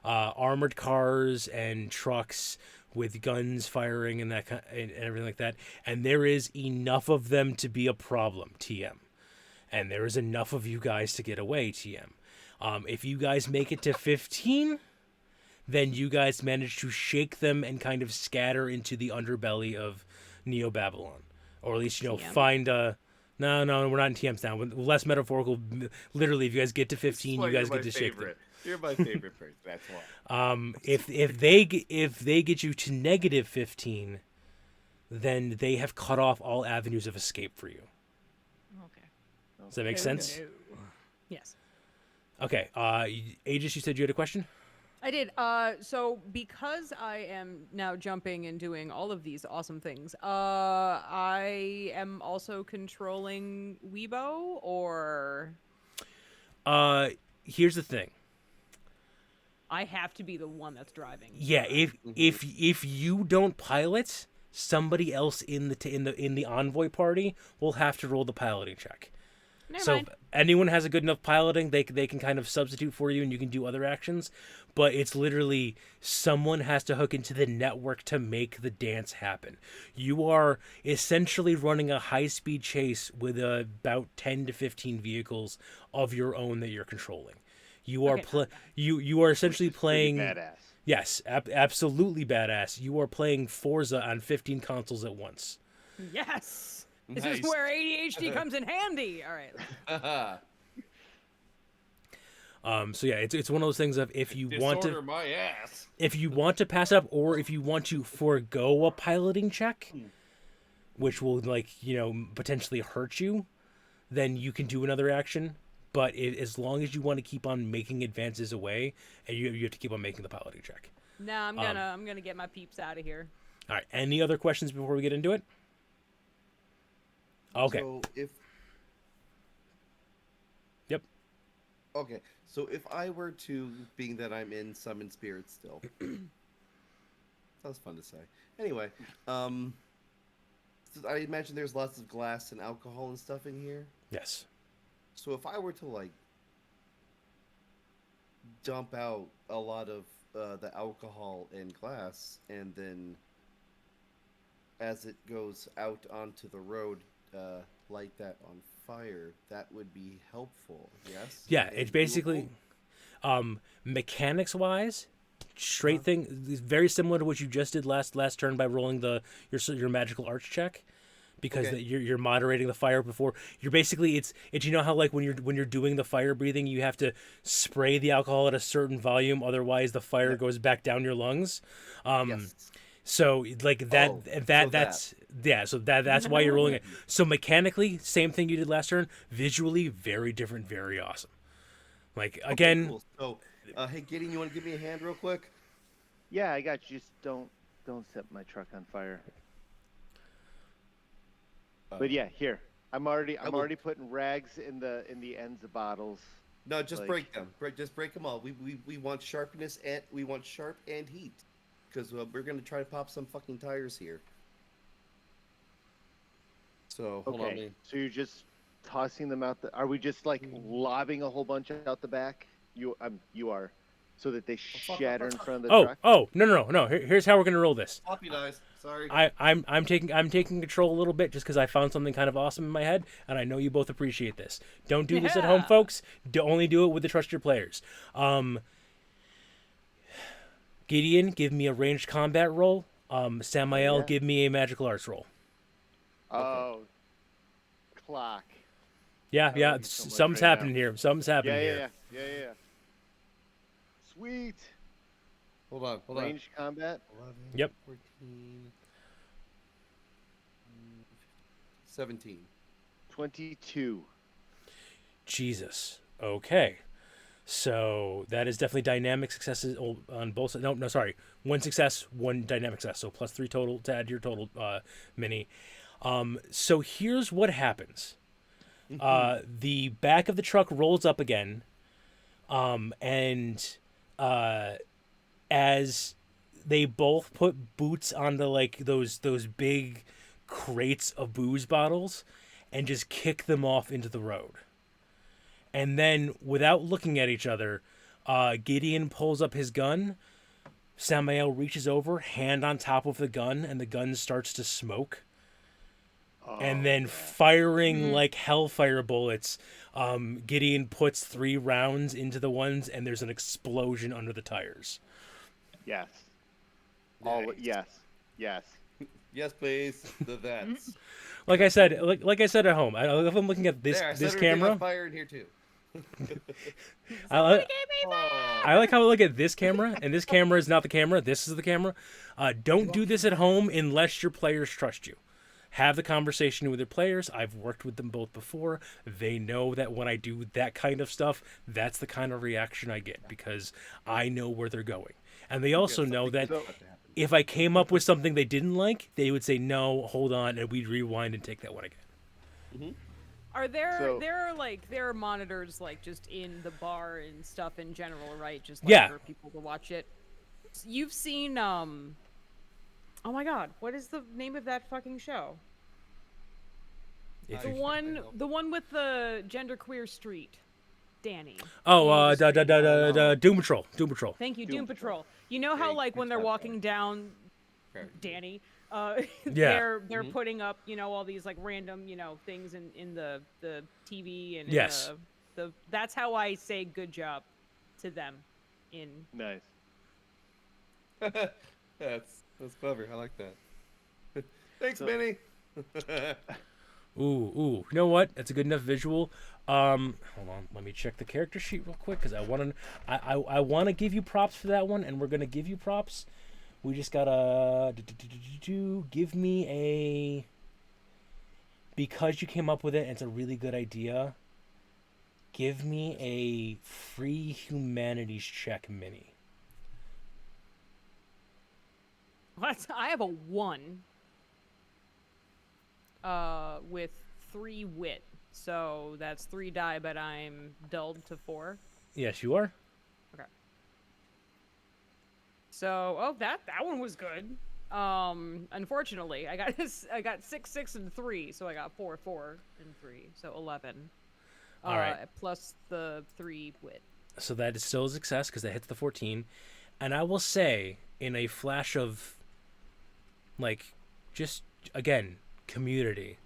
armored cars and trucks with guns firing and and everything like that. And there is enough of them to be a problem, TM. And there is enough of you guys to get away, TM. If you guys make it to 15, then you guys manage to shake them and kind of scatter into the underbelly of Neo Babylon, or at least TM. find a. No, we're not in TMs now. Less metaphorical. Literally, if you guys get to 15, you guys get to shake them. You're my favorite person. That's why. If they get you to negative 15, then they have cut off all avenues of escape for you. Okay. Does that make sense? Yes. Okay. Aegis, you said you had a question? I did. So because I am now jumping and doing all of these awesome things, I am also controlling Weibo, or Here's the thing. I have to be the one that's driving. Yeah, if you don't pilot, somebody else in the envoy party will have to roll the piloting check. Never So mind. if anyone has a good enough piloting, they can kind of substitute for you, and you can do other actions. But it's literally someone has to hook into the network to make the dance happen. You are essentially running a high-speed chase with about 10 to 15 vehicles of your own that you're controlling. You are Okay. you are essentially Pretty playing. badass. Yes, absolutely badass. You are playing Forza on 15 consoles at once. Yes. This Nice. is where ADHD comes in handy. All right. So yeah, it's one of those things of if you want Disorder to my ass. pass up, or if you want to forego a piloting check, which will potentially hurt you, then you can do another action. But as long as you want to keep on making advances away, and you have to keep on making the piloting check. No, I'm gonna get my peeps out of here. All right. Any other questions before we get into it? Okay. So so if I were to, being that I'm in Summon Spirit still, sounds fun to say. Anyway, I imagine there's lots of glass and alcohol and stuff in here. Yes. So if I were to dump out a lot of the alcohol and glass, and then as it goes out onto the road, light that on fire, that would be helpful. Yes. Yeah, And it's basically, mechanics wise, straight thing, very similar to what you just did last turn by rolling your magical arch check, because Okay. you're moderating the fire before you're basically it's how when you're doing the fire breathing, you have to spray the alcohol at a certain volume, otherwise the fire goes back down your lungs. Yes. So that's why you're rolling it. So mechanically, same thing you did last turn. Visually, very different, very awesome. Again, Cool. So, hey Gideon, you want to give me a hand real quick? Yeah, I got you. Just don't set my truck on fire. But yeah, here. I'm already putting rags in the ends of bottles. No, just break them. Just break them all. We want sharpness, and we want sharp and heat, because we're gonna try to pop some fucking tires here. So hold on. Okay. So you're just tossing them out are we just lobbing a whole bunch out the back? You are, so that they shatter in front of the truck. No. Here's how we're gonna roll this. Floppy dice. Sorry. I'm taking control a little bit just because I found something kind of awesome in my head, and I know you both appreciate this. Don't do this at home, folks. Only do it with the trust your players. Gideon, give me a ranged combat roll. Samael, give me a magical arts roll. Oh, clock. Yeah. like it so much Something's right happening now. here. Something's happening here. Yeah. Sweet. Hold on. Ranged combat. 11, Yep. 14, 17. 22. Jesus. Okay. So that is definitely dynamic successes on both sides. No, sorry. One success, one dynamic success. So plus 3 total to add to your total mini. So here's what happens. The back of the truck rolls up again. And as they both put boots on those big crates of booze bottles and just kick them off into the road. And then, without looking at each other, Gideon pulls up his gun, Samael reaches over, hand on top of the gun, and the gun starts to smoke. And then firing like hellfire bullets, Gideon puts 3 rounds into the ones, and there's an explosion under the tires. Yes. Nice. Yes. Yes, please. The vets. Like I said, like I said at home, if I'm looking at this There, I this set everything camera, on fire in here too. I Oh. like how I look at this camera, and this camera is not the camera. This is the camera. Don't do this at home unless your players trust you. Have the conversation with your players. I've worked with them both before. They know that when I do that kind of stuff, that's the kind of reaction I get because I know where they're going. And they also know that if I came up with something they didn't like, they would say, no, hold on, and we'd rewind and take that one again. Are there there are monitors like just in the bar and stuff in general, right? Just like for people to watch it. You've seen oh my god, what is the name of that fucking show? The one with the genderqueer street. Danny. Oh, Doom Patrol. Doom Patrol. Thank you, Doom Patrol. You know how like when they're walking down Danny, they're putting up, all these like random, things in the TV and yes. the that's how I say good job to them in Nice. That's clever. I like that. Thanks, Benny. Ooh. You know what? That's a good enough visual. Hold on. Let me check the character sheet real quick because I want to give you props for that one, and we're gonna give you props. We just gotta give me a, because you came up with it and it's a really good idea. Give me a free humanities check mini. What? I have a 1. With 3 wit, so that's 3 die, but I'm dulled to 4. Yes, you are. Okay. So, that one was good. Unfortunately, I got 6, 6, and 3, so I got 4, 4, and 3, so 11. All right. Plus the 3 wit. So that is still a success because that hits the 14, and I will say, in a flash of, like, just again. Community,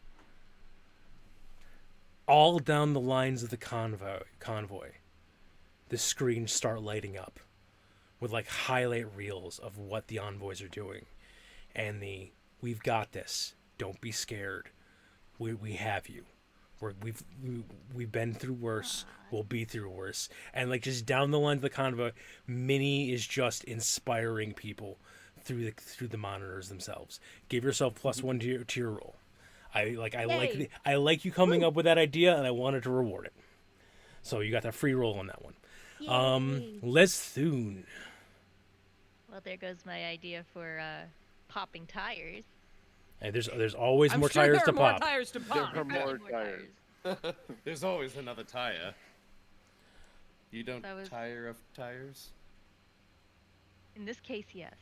all down the lines of the convoy, the screens start lighting up with like highlight reels of what the envoys are doing, and we've got this, don't be scared, we have you, we've been through worse, we'll be through worse, and like just down the lines of the convoy, Minnie is just inspiring people through the monitors themselves. Give yourself +1 to your roll. I like you coming up with that idea, and I wanted to reward it. So you got that free roll on that one. Les Thune. Well, there goes my idea for popping tires. Hey, there's always I'm more sure tires there to are more pop. tires to pop. There are more tires. There's always another tire. You don't That was- tire of tires? In this case, yes.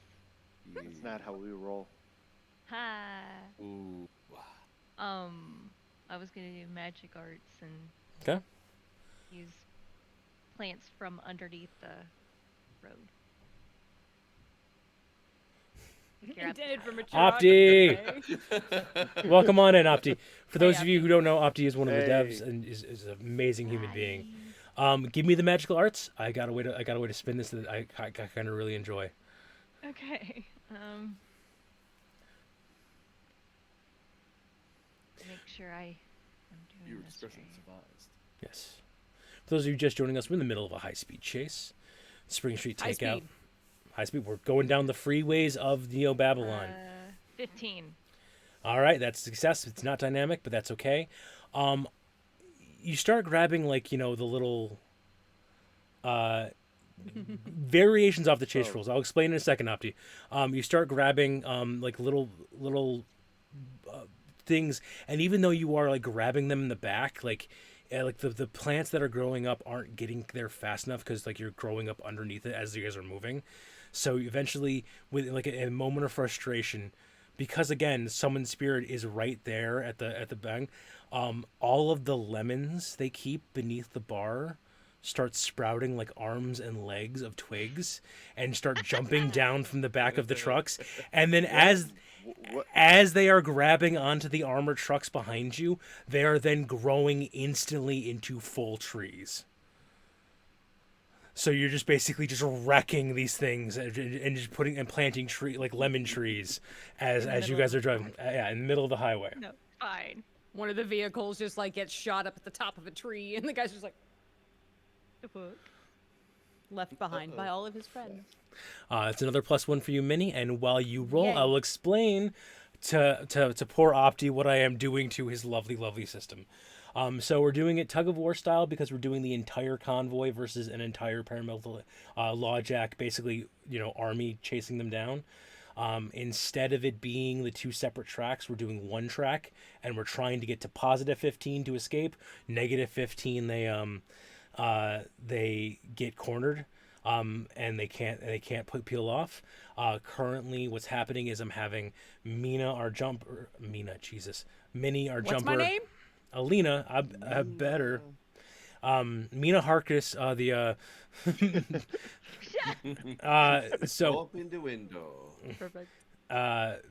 That's not how we roll. Ha. Ooh. I was gonna do magic arts and Okay. use plants from underneath the road. You're Intended for mature Opti! audience, Welcome on in, Opti. For those of Opti. you who don't know, Opti is one of the Hey. devs and is an amazing human being. Give me the magical arts. I got a way to spin this that I kind of really enjoy. Okay. Make sure I am doing Your this discretion right. is advised. Yes. For those of you just joining us, we're in the middle of a high-speed chase. Springstreet High Takeout. speed. High speed. We're going down the freeways of Neo Babylon. 15. All right, that's a success. It's not dynamic, but that's okay. You start grabbing the little variations off the chase rules. I'll explain in a second, Opti. You start grabbing little things, and even though you are grabbing them in the back, the plants that are growing up aren't getting there fast enough because you're growing up underneath it as you guys are moving. So eventually, with a moment of frustration, because again, summon spirit is right there at the bang. All of the lemons they keep beneath the bar start sprouting like arms and legs of twigs and start jumping down from the back of the trucks. And then as they are grabbing onto the armored trucks behind you, they are then growing instantly into full trees. So you're just basically just wrecking these things and just planting lemon trees as you guys are driving. Yeah, in the middle of the highway. No, fine. One of the vehicles just like gets shot up at the top of a tree, and the guy's just like The fuck? left behind by all of his friends. It's another +1 for you, Minnie. And while you roll, Yay. I will explain to poor Opti what I am doing to his lovely, lovely system. So we're doing it tug of war style because we're doing the entire convoy versus an entire paramilitary lawjack, basically, army chasing them down. Instead of it being the two separate tracks, we're doing one track, and we're trying to get to +15 to escape. -15, they get cornered, and they can't peel off. Currently, what's happening is I'm having Minnie, our jumper. What's my name? Alina, I better. Mina Harkis, so Open the window. Perfect.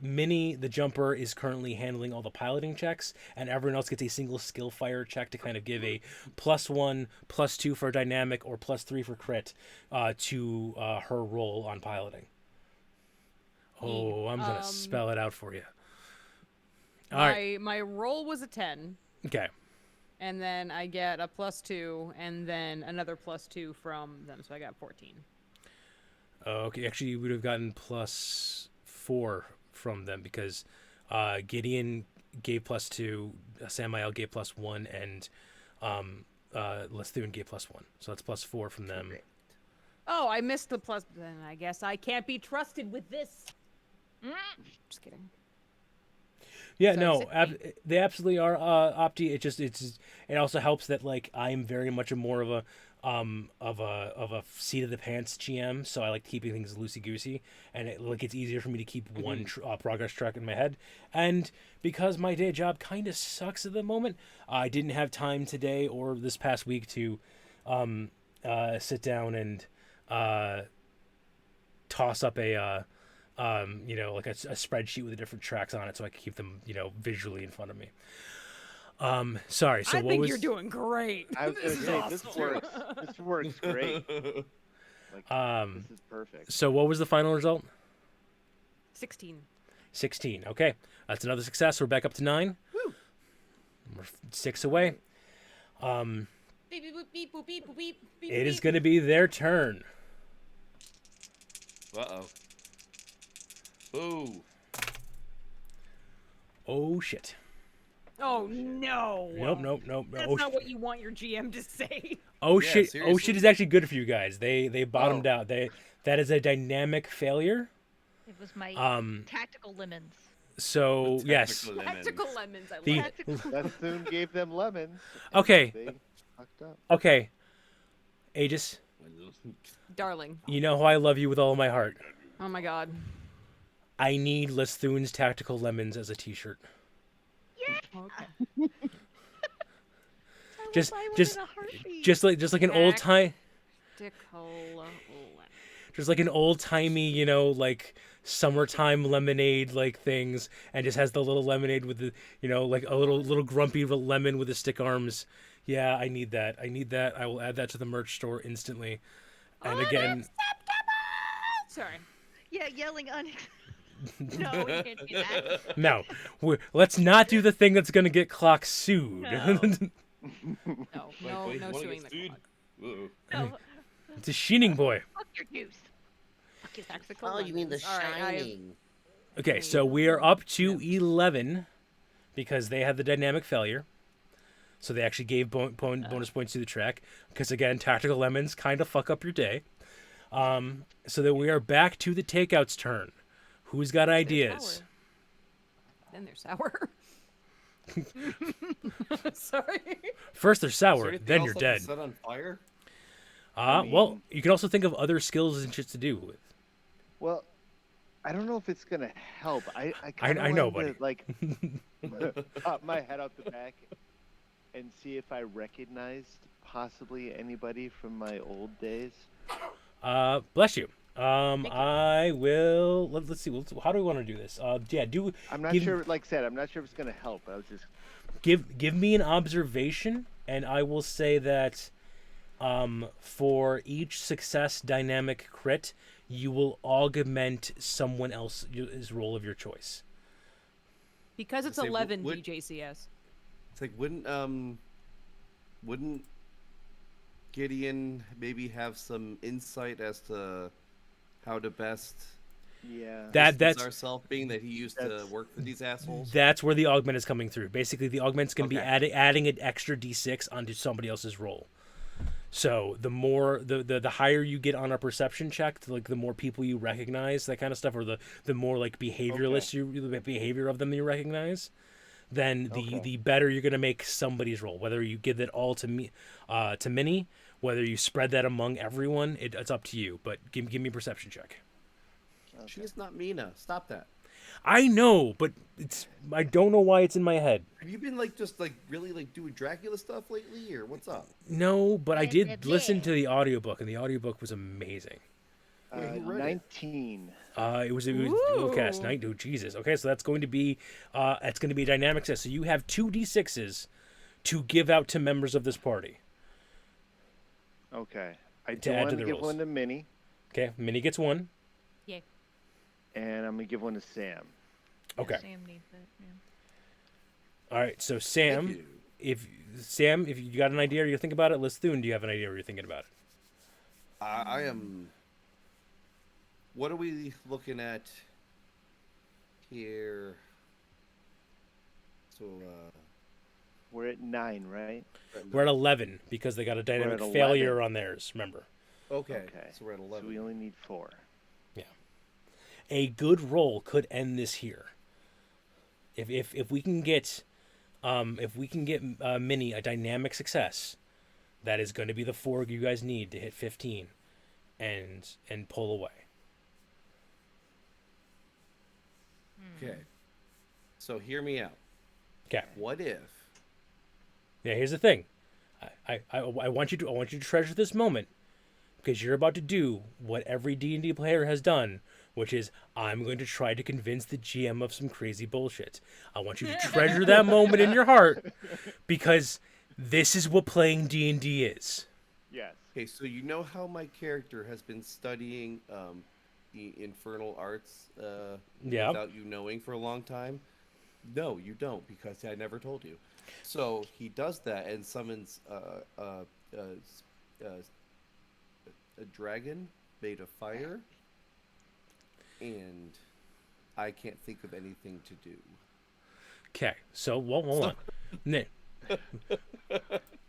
Minnie, the jumper, is currently handling all the piloting checks, and everyone else gets a single skill fire check to kind of give a +1, +2 for dynamic, or +3 for crit to her roll on piloting. Oh, I'm gonna spell it out for you. All right. My roll was a 10. Okay. And then I get a +2, and then another +2 from them, so I got 14. Okay, actually, you would have gotten +4 from them because Gideon gave +2, Samael gave +1, and Lethune gave +1. So that's +4 from them. Oh, I missed the plus. Then I guess I can't be trusted with this. Just kidding. Yeah, So no, they absolutely are Opti. It also helps that like I'm very much more of a seat of the pants GM, so I like keeping things loosey goosey, and it's easier for me to keep one progress track in my head. And because my day job kind of sucks at the moment, I didn't have time today or this past week to sit down and toss up a like a spreadsheet with the different tracks on it so I can keep them, visually in front of me. Sorry. So I think you're doing great. I was going to say, this works. This works great. This is perfect. So what was the final result? 16. 16. Okay. That's another success. We're back up to 9. Woo. We're 6 away. Beep, beep, boop, beep, boop, beep, boop, beep, beep, It is beep. going to be their turn. Uh-oh. Ooh. Oh, shit. Oh, no. Nope. That's Oh, not what you want your GM to say. oh Yeah, shit. Oh, seriously. shit is actually good for you guys. They bottomed out. That is a dynamic failure. It was my tactical lemons. So, yes. Technical lemons. Tactical lemons, I love The- it. That soon gave them lemons. and Okay. They fucked up. Okay. Aegis, Darling. you know how I love you with all my heart. Oh, my God. I need Lethune's Tactical Lemons as a t-shirt. Okay. Just like an Tac- old time, Tactical lemon. just like an old timey, like summertime lemonade like things, and just has the little lemonade with the, like a little grumpy lemon with the stick arms. Yeah, I need that. I will add that to the merch store instantly. And again, Sorry. Yeah, yelling No, we can't do that. no, let's not do the thing that's gonna get Clock sued. No. No Wait, you wanna suing get the sued? clock. Ooh. No, It's a sheening boy. fuck your goose. Fuck his tactical Oh, you mean the lemons. All right, I have- shining? Okay, so we are up to 11 because they had the dynamic failure. So they actually gave bonus points to the track because, again, tactical lemons kind of fuck up your day. So that we are back to the Takeout's turn. Who's got They're ideas? sour. Then they're sour. Sorry. First they're Is there sour, anything then else you're I can dead. Set on fire? Well, you can also think of other skills and shit to do with. Well, I don't know if it's gonna help. I I know, like to, like pop my head out the back and see if I recognized possibly anybody from my old days. Bless you. you. I will. Let's see. How do we want to do this? Yeah. I'm not give, sure. Like I said, I'm not sure if it's gonna help. I was just give me an observation, and I will say that, for each success dynamic crit, you will augment someone else's role of your choice. Because it's Say, 11 would- DJCS. It's like wouldn't Gideon maybe have some insight as to how to best yeah. distance ourselves, being that he used to that's- work for these assholes? That's where the augment is coming through. Basically, the augment's going to be Okay. adding an extra d6 onto somebody else's roll. So the more the higher you get on a perception check, like the more people you recognize, that kind of stuff, or the more like behavioralist the behavior of them you recognize, then the better you're gonna make somebody's roll. Whether you give it all to me, to Minnie, whether you spread that among everyone, it's up to you. But give me a perception check. She's not Mina. Stop that. I know, but I don't know why it's in my head. Have you been just really doing Dracula stuff lately, or what's up? No, but I did Blah, listen blah. to the audiobook, and the audiobook was amazing. Wait, who wrote it? 19. It was okay. It's night. Oh Jesus. Okay, so that's going to be a dynamic set. So you have 2d6s to give out to members of this party. Okay. I To do add want to to the give rolls. one to Minnie, Okay, Minnie gets one. Yay. and I'm gonna give one to Sam. Okay. Sam needs it. Yeah. All right. So Thank Sam, you. if you got an idea or you think about it, Lithune, do you have an idea or you're thinking about it? I am. What are we looking at here? So, We're at 9, right? We're at 11 because they got a dynamic at failure 11. on theirs. Remember, okay. Okay. So we're at So 11. we only need 4. a good roll could end this here. If we can get Minnie a dynamic success, that is going to be the 4 you guys need to hit 15, and pull away. Okay. So hear me out. Okay. What if? Yeah. Here's the thing. I want you to treasure this moment, because you're about to do what every D&D player has done, which is I'm going to try to convince the GM of some crazy bullshit. I want you to treasure that moment in your heart, because this is what playing D&D is. Yes. Okay, so you know how my character has been studying the infernal arts Yeah. without you knowing for a long time? No, you don't, because I never told you. So he does that and summons a dragon made of fire, and I can't think of anything to do. Okay, so hold on. Nick.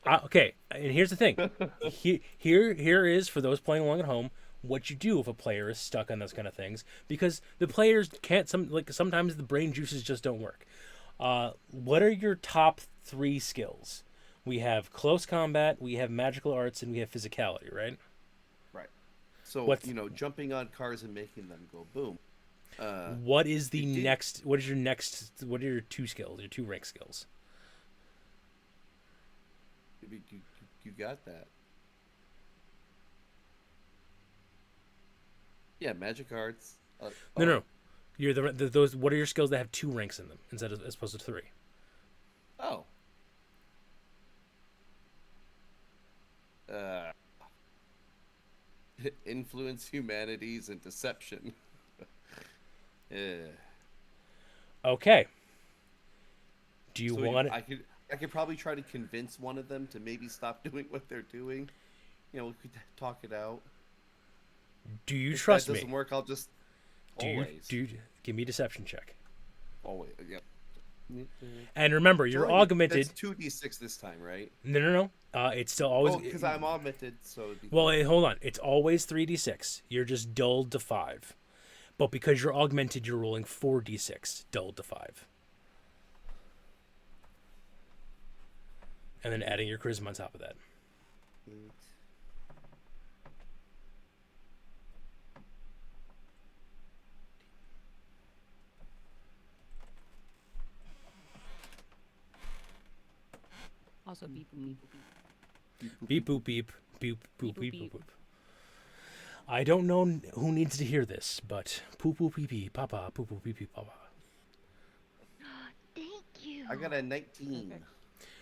Okay, and here's the thing. Here is, for those playing along at home, what you do if a player is stuck on those kind of things, because the players can't. Sometimes the brain juices just don't work. What are your top 3 skills? We have close combat, we have magical arts, and we have physicality, right? Right. So What's- jumping on cars and making them go boom. What is the you did- next? What is your next? What are your 2 skills? Your 2 rank skills? You got that. Yeah, magic arts. No. You're those. What are your skills that have 2 ranks in them instead of as opposed to 3? Oh. Influence, humanities, and deception. Okay. Do you So want I could probably try to convince one of them to maybe stop doing what they're doing. We could talk it out. Do you If trust that me? doesn't work, I'll just always. Give me a deception check. Always. Yep. And remember, you're augmented. That's 2d6 this time, right? No. It's still always. Oh, because I'm augmented, so. It'd be Well, hold on. It's always 3d6. You're just dulled to 5. But because you're augmented, you're rolling 4d6, dulled to 5. And then adding your charisma on top of that. 8. Also beep boop beep boop beep. Beep boop beep beep boop Beep, boop, beep boop beep. boop. I don't know who needs to hear this, but poo poo pee pee papa poo poo pee pee papa. Thank you. I got a 19.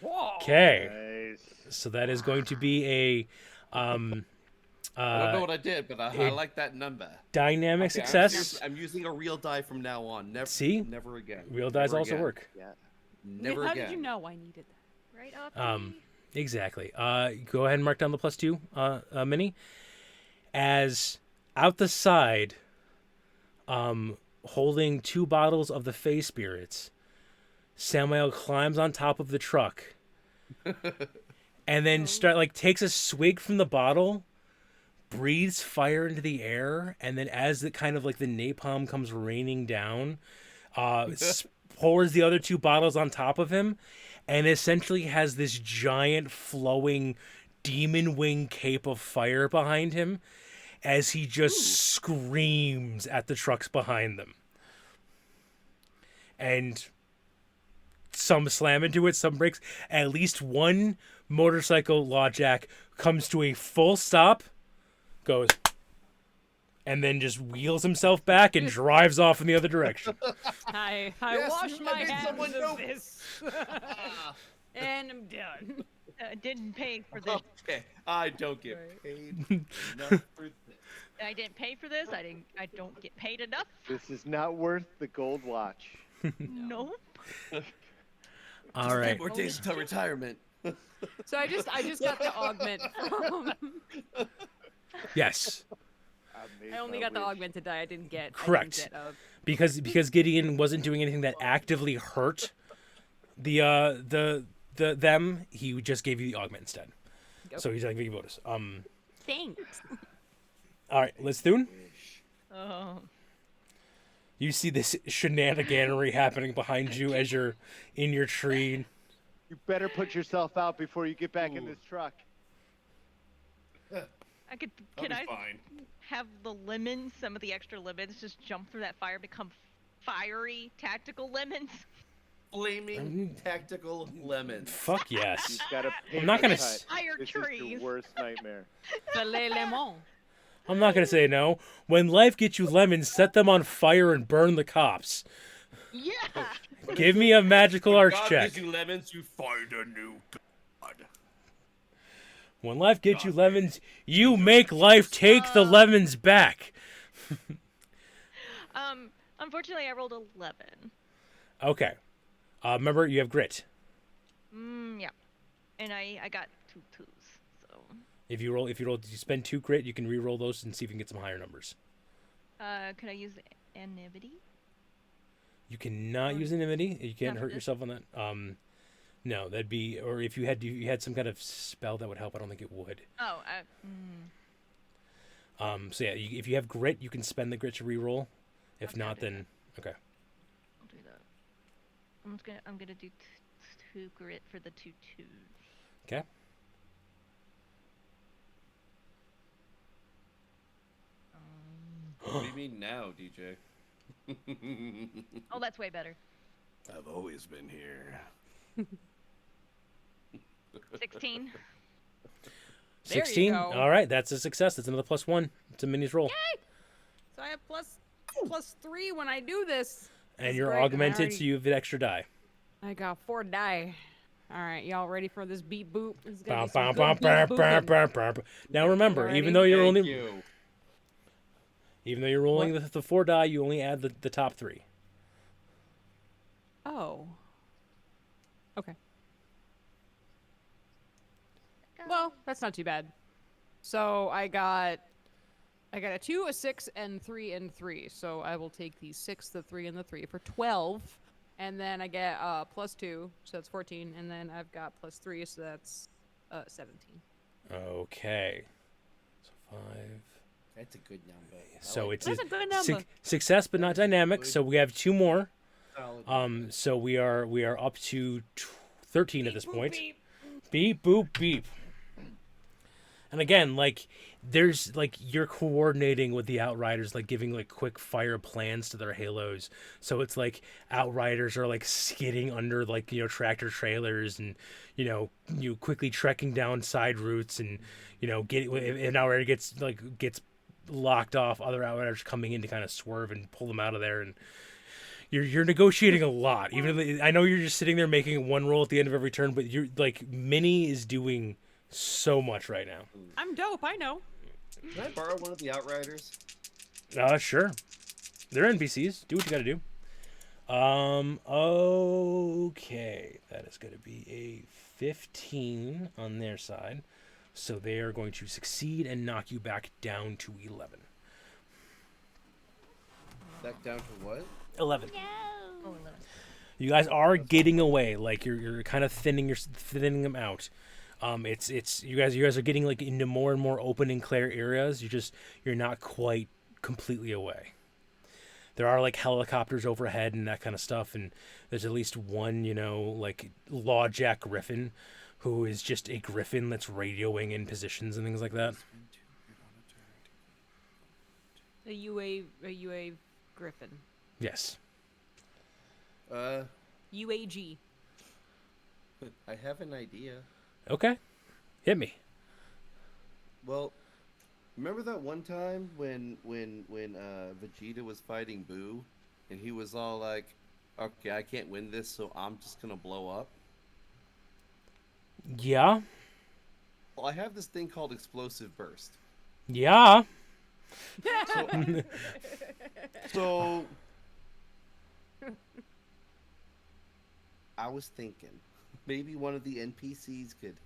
Perfect. Okay, Nice. so that is going to be a I don't know what I did, but I like that number. dynamic Okay, success. I'm using a real die from now on. Never, See? never again. Real dice Never also again. work. Yeah. Never How again. did you know I needed that? Right off. Exactly. Go ahead and mark down the +2, Minnie. As out the side, holding 2 bottles of the Fey Spirits, Samuel climbs on top of the truck, and then takes a swig from the bottle, breathes fire into the air, and then as the kind of like the napalm comes raining down, pours the other 2 bottles on top of him, and essentially has this giant flowing demon wing cape of fire behind him as he just screams at the trucks behind them. And some slam into it, some breaks. At least one motorcycle law jack comes to a full stop, goes, and then just wheels himself back and drives off in the other direction. I Yes, wash you my made hands someone of know. this. And I'm done. Didn't pay for this. Okay, I don't get Right. paid enough for this. I didn't pay for this. I don't get paid enough. This is not worth the gold watch. Nope. All right. More days until retirement. So I just got the augment from. Yes. I only got the augmented die. I didn't get. Correct. I didn't get, Because Gideon wasn't doing anything that actively hurt the them. He just gave you the augment instead. Yep. So he's not giving you bonus. thanks. All right, let's Thune. Oh. You see this shenaniganery happening behind you as you're in your tree. You better put yourself out before you get back in this truck. Can I Fine. have the lemons, some of the extra lemons, just jump through that fire, become fiery tactical lemons? Flaming tactical lemons. Fuck yes. You've got a I'm not gonna paper s- cut. Fire This is trees. your worst nightmare. Filet lemon. I'm not gonna say no. When life gets you lemons, set them on fire and burn the cops. Yeah. Give me a magical arch God check. gives you lemons, you find a new god. When life gets you lemons, you make life take the lemons back. Unfortunately, I rolled 11. Okay. Remember, you have grit. Yeah. And I got 2 twos. So. If you spend 2 grit, you can re-roll those and see if you can get some higher numbers. Could I use anonymity? You cannot use anonymity. You can't Not hurt this? yourself on that. No, that'd be, or if you had some kind of spell that would help, I don't think it would. Oh, So yeah, if you have grit, you can spend the grit to re-roll. If Okay, not, I'll do then okay. I'll do that. I'm gonna do 2 grit for the 2 twos. Okay. What do you mean now, DJ? Oh, that's way better. I've always been here. 16. There you 16. go. All right, that's a success. That's another +1 to Minnie's roll. So I have plus 3 when I do this. And That's you're great, and I augmented, already- so you have an extra die. I got 4 die. All right, y'all ready for this beat boop? This is Bum, gonna be some bum, good bum, beat bum, bum, booping. bum, bum. Now remember, Alrighty. even though you're Thank only you. even though you're rolling the 4 die, you only add the top 3. Oh. Okay. Well, that's not too bad. So I got a 2, a 6, and 3 and 3. So I will take the 6, the 3, and the 3 for 12. And then I get +2, so that's 14. And then I've got +3, so that's 17. Okay. So 5. That's a good number. So it's That's a good number. success, but not dynamic. So we have 2 more. solid. So we are up to 13 at this Beep, boop, point. beep. Beep boop beep. And again, like there's like you're coordinating with the Outriders, like giving like quick fire plans to their halos. So it's like Outriders are like skidding under like tractor trailers, and you quickly trekking down side routes, and get an Outrider gets locked off, other Outriders coming in to kind of swerve and pull them out of there, and you're negotiating a lot. Even if, I know you're just sitting there making one roll at the end of every turn, but you're like Minnie is doing so much right now. I'm dope. I know. Can I borrow one of the Outriders? Sure. They're NPCs. Do what you got to do. Okay, that is going to be a 15 on their side, so they are going to succeed and knock you back down to 11. Back down to what? 11. No. Oh, 11. You guys are getting away. Like you're kind of thinning them out. It's you guys are getting like into more and more open and clear areas. You're not quite completely away. There are like helicopters overhead and that kind of stuff, and there's at least one, like Lawjack Griffin, who is just a griffin that's radioing in positions and things like that. A UA Griffin. Yes. UAG. I have an idea. Okay. Hit me. Well, remember that one time when Vegeta was fighting Boo, and he was all like, "Okay, I can't win this, so I'm just gonna blow up." Yeah. Well, I have this thing called Explosive Burst. Yeah. So I was thinking maybe one of the NPCs could,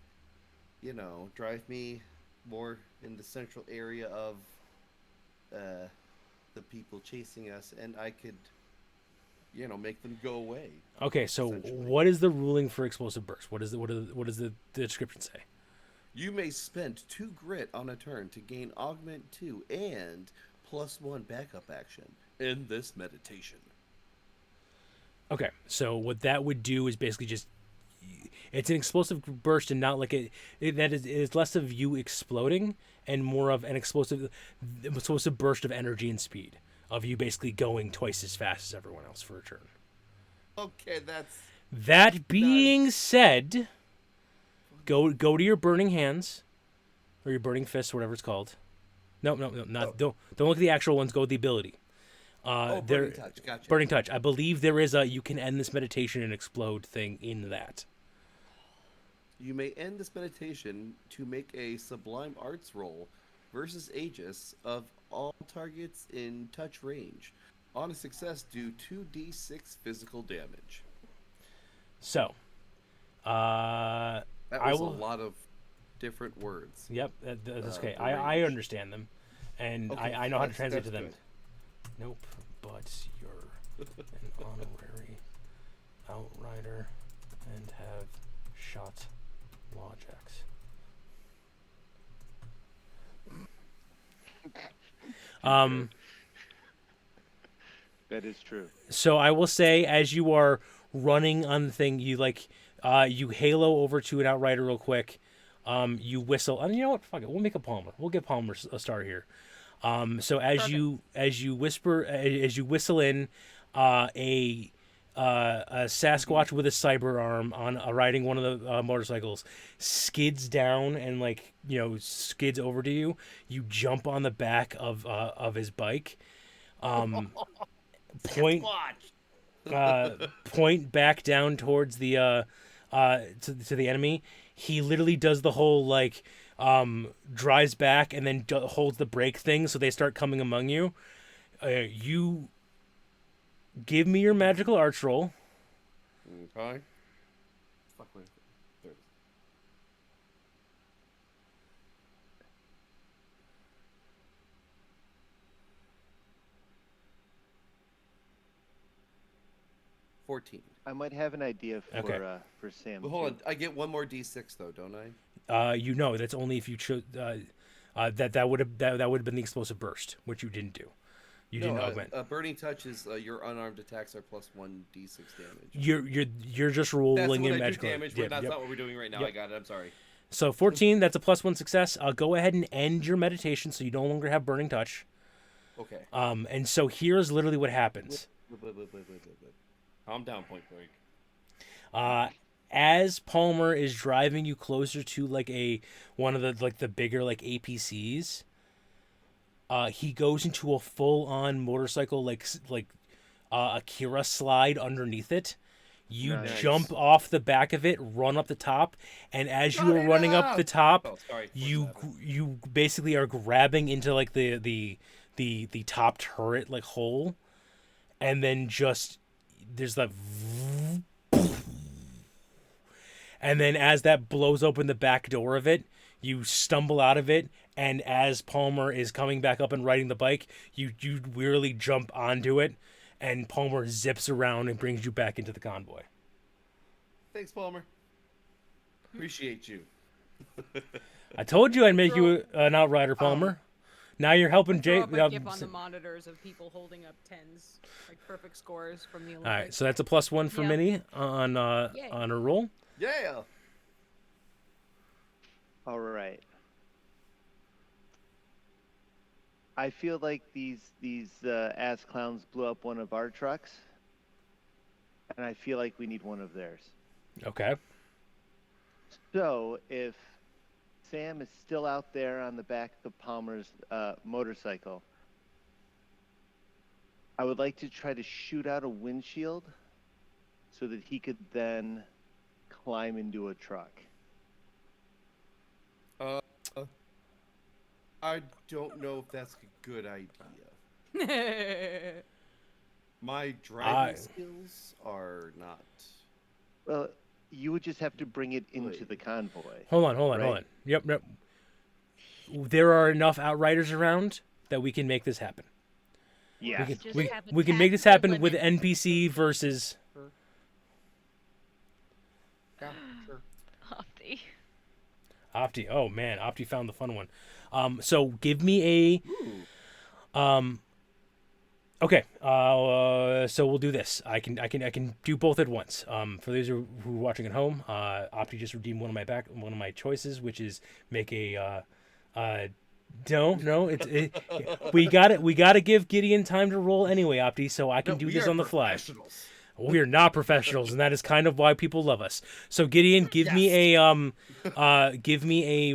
drive me more in the central area of the people chasing us, and I could, make them go away. Okay, so what is the ruling for explosive burst? What does the description say? You may spend 2 grit on a turn to gain augment 2 and +1 backup action in this meditation. Okay, so what that would do is basically just it's an explosive burst, and not like it's less of you exploding and more of an explosive burst of energy and speed, of you basically going twice as fast as everyone else for a turn. Okay, That being said, go to your burning hands or your burning fists, whatever it's called. No, not don't look at the actual ones. Go with the ability. Burning touch. Gotcha. Burning touch. I believe there is a you can end this meditation and explode thing in that. You may end this meditation to make a Sublime Arts roll versus Aegis of all targets in touch range. On a success, do 2d6 physical damage. So, that was a lot of different words. Yep, that's okay. I understand them, and okay, I know how to translate to them. Good. Nope, but you're an honorary Outrider and have shot Lawjacks. That is true. So I will say, as you are running on the thing, you you halo over to an Outrider real quick. You whistle, and you know what? Fuck it. We'll make a Palmer. We'll get Palmer a start here. So as you whistle in, a Sasquatch with a cyber arm on riding one of the motorcycles skids down and skids over to you. You jump on the back of his bike. Point back down towards the to the enemy. He literally does the whole drives back and then holds the brake thing, so they start coming among you. You give me your magical arts roll. Okay. Fuck me. 14. I might have an idea for Sam. But hold on, I get one more d6 though, don't I? That's only if you chose. That would have been the explosive burst, which you didn't do. You didn't augment. Burning touch is your unarmed attacks are +1 d6 damage. You're just rolling in that's magical damage, but that's not what we're doing right now. Yep. I got it. I'm sorry. So 14, that's a +1 success. Go ahead and end your meditation so you no longer have burning touch. Okay. And so here's literally what happens. Wait. Calm down, Point Break. As Palmer is driving you closer to like one of the bigger like APCs, he goes into a full-on motorcycle like Akira slide underneath it. You Nice. jump off the back of it, run up the top, and as you are running up the top, you basically are grabbing into like the top turret like hole, and then just there's that, and then as that blows open the back door of it, you stumble out of it, and as Palmer is coming back up and riding the bike, you wearily jump onto it. And Palmer zips around and brings you back into the convoy. Thanks, Palmer. Appreciate you. I told you I'd make you an outrider, Palmer. Now you're helping Jay. Throw up a GIF on the monitors of people holding up 10s, like perfect scores from the Olympics. All right, so that's a +1 for Yeah. Minnie on a roll. Yeah. All right. I feel like these ass clowns blew up one of our trucks, and I feel like we need one of theirs. Okay. So if Sam is still out there on the back of Palmer's motorcycle, I would like to try to shoot out a windshield so that he could then climb into a truck. I don't know if that's a good idea. My driving skills are not. Well, you would just have to bring it into the convoy. Hold on. Right. Yep. There are enough outriders around that we can make this happen. Yeah. We can make this happen with NPC versus. Yeah, sure. Opti. Oh man, Opti found the fun one. So give me a. Okay. So we'll do this. I can do both at once. For those who are watching at home, Opti just redeemed one of my choices, which is make a. No, we gotta give Gideon time to roll anyway, Opti. So I can do this on the fly. We are not professionals, and that is kind of why people love us. So Gideon, give me a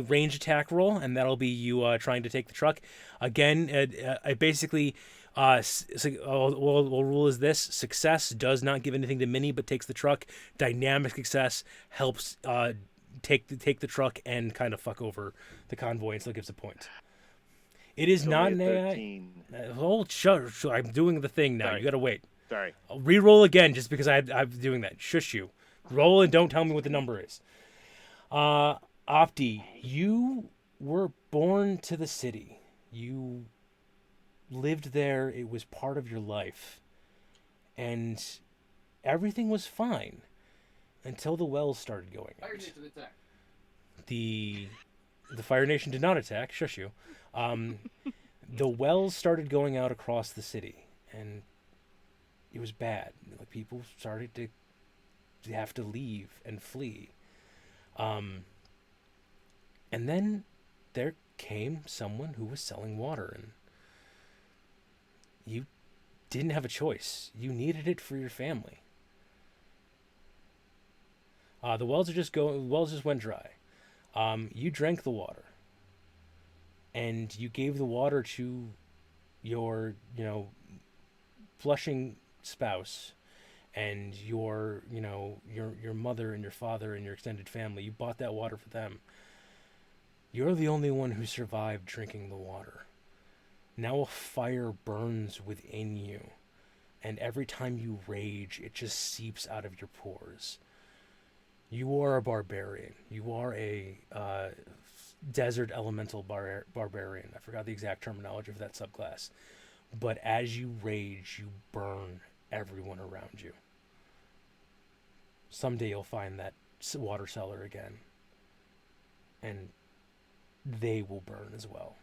range attack roll, and that'll be you trying to take the truck. Again, I basically we'll rule is this: success does not give anything to Minnie, but takes the truck. Dynamic success helps take the truck and kind of fuck over the convoy, and still gives a point. It is not an AI. Oh, shush! I'm doing the thing now. Sorry. You gotta wait. Sorry. I'll re-roll again just because I'm doing that. Shush you. Roll and don't tell me what the number is. Opti, you were born to the city. You lived there. It was part of your life. And everything was fine until the wells started going out. Fire Nation attack. The Fire Nation did not attack. Shush you. The wells started going out across the city, and it was bad. Like, people started to have to leave and flee. And then there came someone who was selling water, and you didn't have a choice. You needed it for your family. The wells just went dry. You drank the water, and you gave the water to your, flushing spouse and your mother and your father and your extended family. You bought that water for them. You're the only one who survived drinking the water. Now a fire burns within you, and every time you rage, it just seeps out of your pores. You are a barbarian. You are a desert elemental barbarian. I forgot the exact terminology of that subclass. But as you rage, you burn everyone around you. Someday you'll find that water cellar again, and they will burn as well.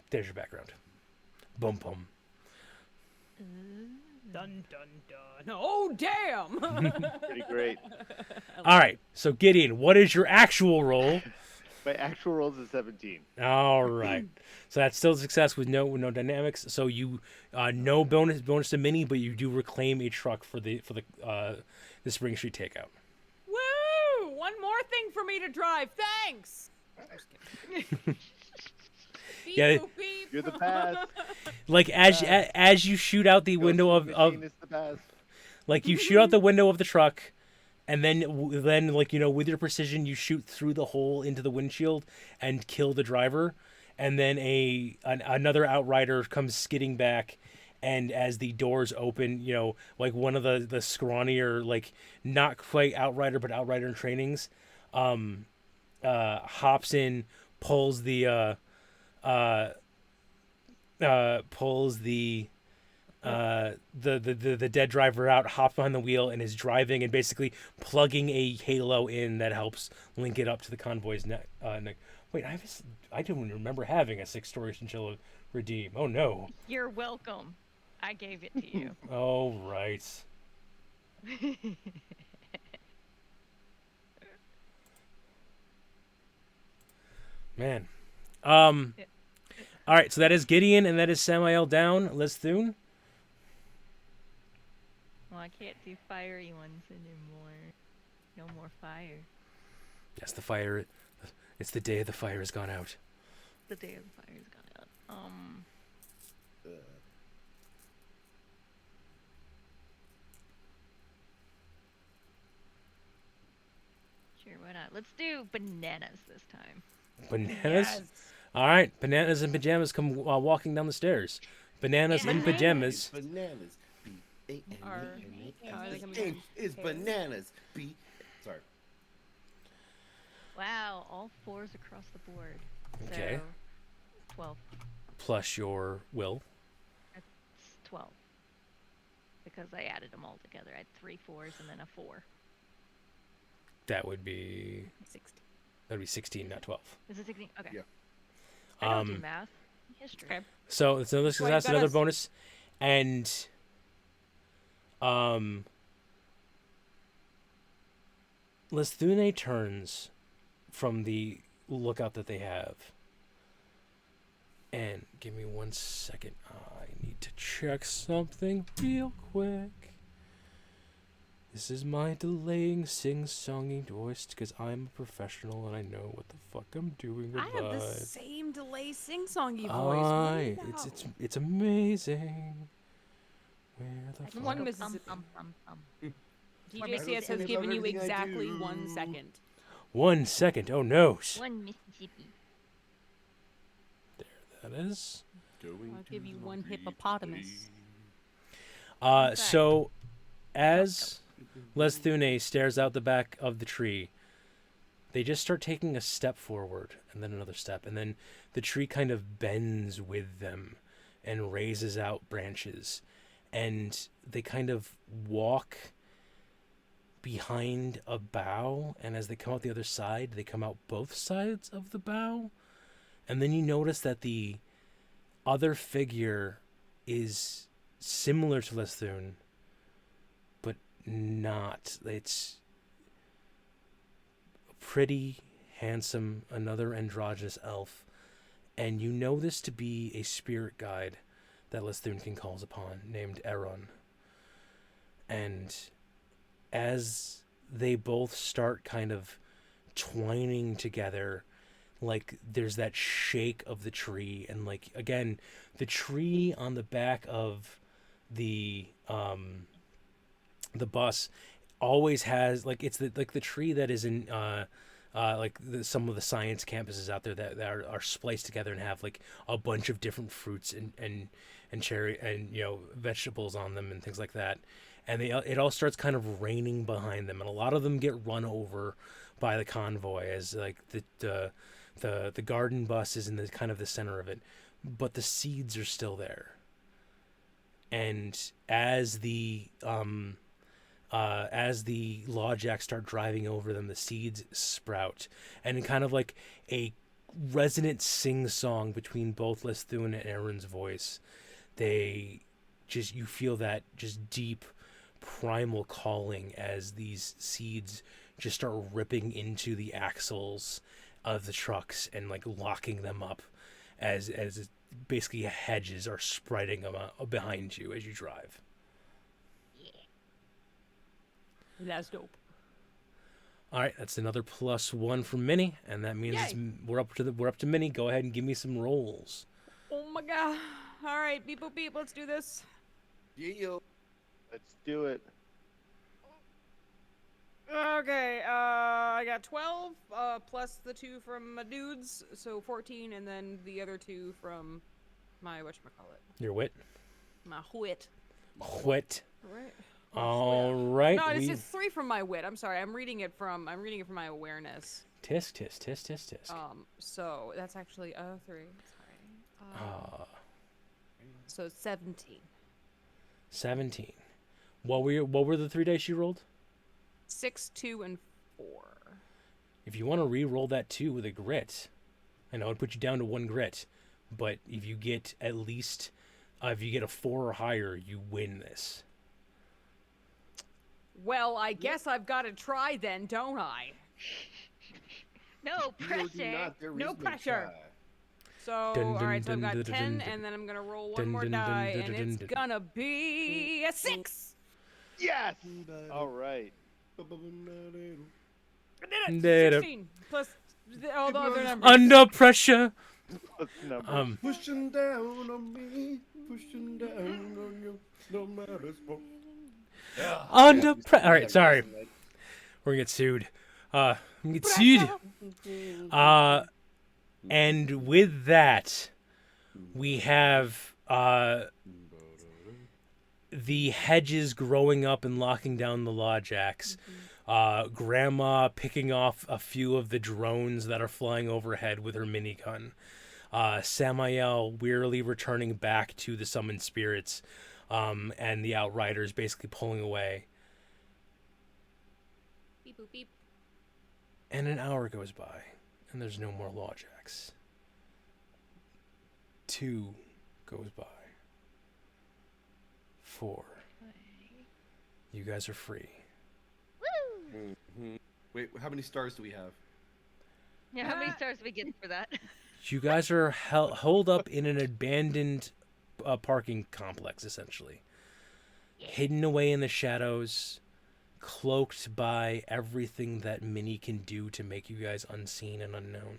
There's your background. Boom, boom. Dun dun dun. Oh damn! Pretty great. All right. So Gideon, what is your actual roll? My actual rolls is 17. All right. So that's still a success with no dynamics. So you no bonus to mini, but you do reclaim a truck for the Springstreet takeout. Woo! One more thing for me to drive. Thanks. Beep, Yeah, boop, beep. You're the best. Like as you shoot out the window of Machine is the best. like you shoot out the window of the truck, and then like with your precision you shoot through the hole into the windshield and kill the driver, and then another outrider comes skidding back, and as the doors open, like one of the scrawnier, like not quite outrider but outrider in trainings, hops in, pulls the the dead driver out, hops behind the wheel, and is driving and basically plugging a halo in that helps link it up to the convoy's neck. Wait, I don't remember having a 6-story chinchilla redeem. Oh no. You're welcome. I gave it to you. Oh right. Man. All right, so that is Gideon, and that is Samael down. Lithune. Well, I can't do fiery ones anymore. No more fire. Yes, the fire. It's the day the fire has gone out. The day of the fire's gone out. Sure, why not? Let's do bananas this time. Bananas. Yes. All right, bananas in pajamas come walking down the stairs. Bananas in pajamas. Bananas. Are they coming It in is pairs? bananas. Sorry. Wow, all 4s across the board. Okay. So, 12. Plus your will. That's 12. Because I added them all together. I had 3 4s and then a 4. That would be 16. that'd be 16, not 12. Is it 16? Okay. Yeah. I don't do math. History. Okay. So it's another Well, you success, got another us. bonus, and Lithune turns from the lookout that they have. And give me 1 second. I need to check something real quick. This is my delaying sing-songing voice because I'm a professional and I know what the fuck I'm doing with I have the live. same delay sing-songy voice. What are you about? It's amazing. Where the I can One go Mississippi. Or DJCS maybe has it's given you everything I exactly do. 1 second. 1 second. Oh no. One Mississippi. That is. I'll give you 1 hippopotamus. Okay. So as Lithune stares out the back of the tree, they just start taking a step forward and then another step, and then the tree kind of bends with them and raises out branches, and they kind of walk behind a bough, and as they come out the other side, they come out both sides of the bough, and then you notice that the other figure is similar to Lithune, but not. It's pretty handsome, another androgynous elf, and you know this to be a spirit guide that Lithune can calls upon, named Eron. And as they both start kind of twining together, like there's that shake of the tree, and like again, the tree on the back of the bus always has, like, it's the tree that is in some of the science campuses out there that are spliced together and have like a bunch of different fruits and cherry and vegetables on them and things like that, and it all starts kind of raining behind them, and a lot of them get run over by the convoy as like the garden bus is in the kind of the center of it, but the seeds are still there. And as the law jacks start driving over them, the seeds sprout, and in kind of like a resonant sing-song between both Lithune and Aaron's voice, they just you feel that just deep primal calling as these seeds just start ripping into the axles of the trucks and like locking them up as basically hedges are spreading them out behind you as you drive. That's dope. All right, that's another +1 from Minnie, and that means we're up to Minnie. Go ahead and give me some rolls. Oh my god. All right, beep boop beep. Let's do this. Yeah. Let's do it. Okay, I got 12 plus the 2 from my dudes, so 14, and then the other 2 from my whatchamacallit. Your wit. My wit. Wit. Right. All right. No, it's 3 from my wit. I'm sorry. I'm reading it from my awareness. Tisk tisk tisk tisk tisk. So that's actually 3. Sorry. So 17. 17. What were the 3 dice you rolled? 6, 2, and 4. If you want to re-roll that 2 with a grit, I know it put you down to 1 grit, but if you get at least, if you get a 4 or higher, you win this. Well, I guess I've got to try then, don't I? No pressure. No pressure. So, alright, so I've got 10, and then I'm going to roll one more die, and it's going to be a 6! Yes! All right. I did it! 16, plus all the other numbers. Under pressure! Pushing down on me, pushing down on you, no matter what. Under pressure. All right, sorry. We're gonna get sued. I'm gonna get sued. And with that, we have the hedges growing up and locking down the law jacks. Grandma picking off a few of the drones that are flying overhead with her minigun. Samael wearily returning back to the summoned spirits. And the Outriders basically pulling away. Beep boop beep. And an hour goes by, and there's no more lawjacks. 2 goes by. 4. You guys are free. Woo! Mm-hmm. Wait, how many stars do we have? Yeah, how many stars do we get for that? You guys are holed up in an abandoned parking complex, essentially. Hidden away in the shadows, cloaked by everything that Minnie can do to make you guys unseen and unknown.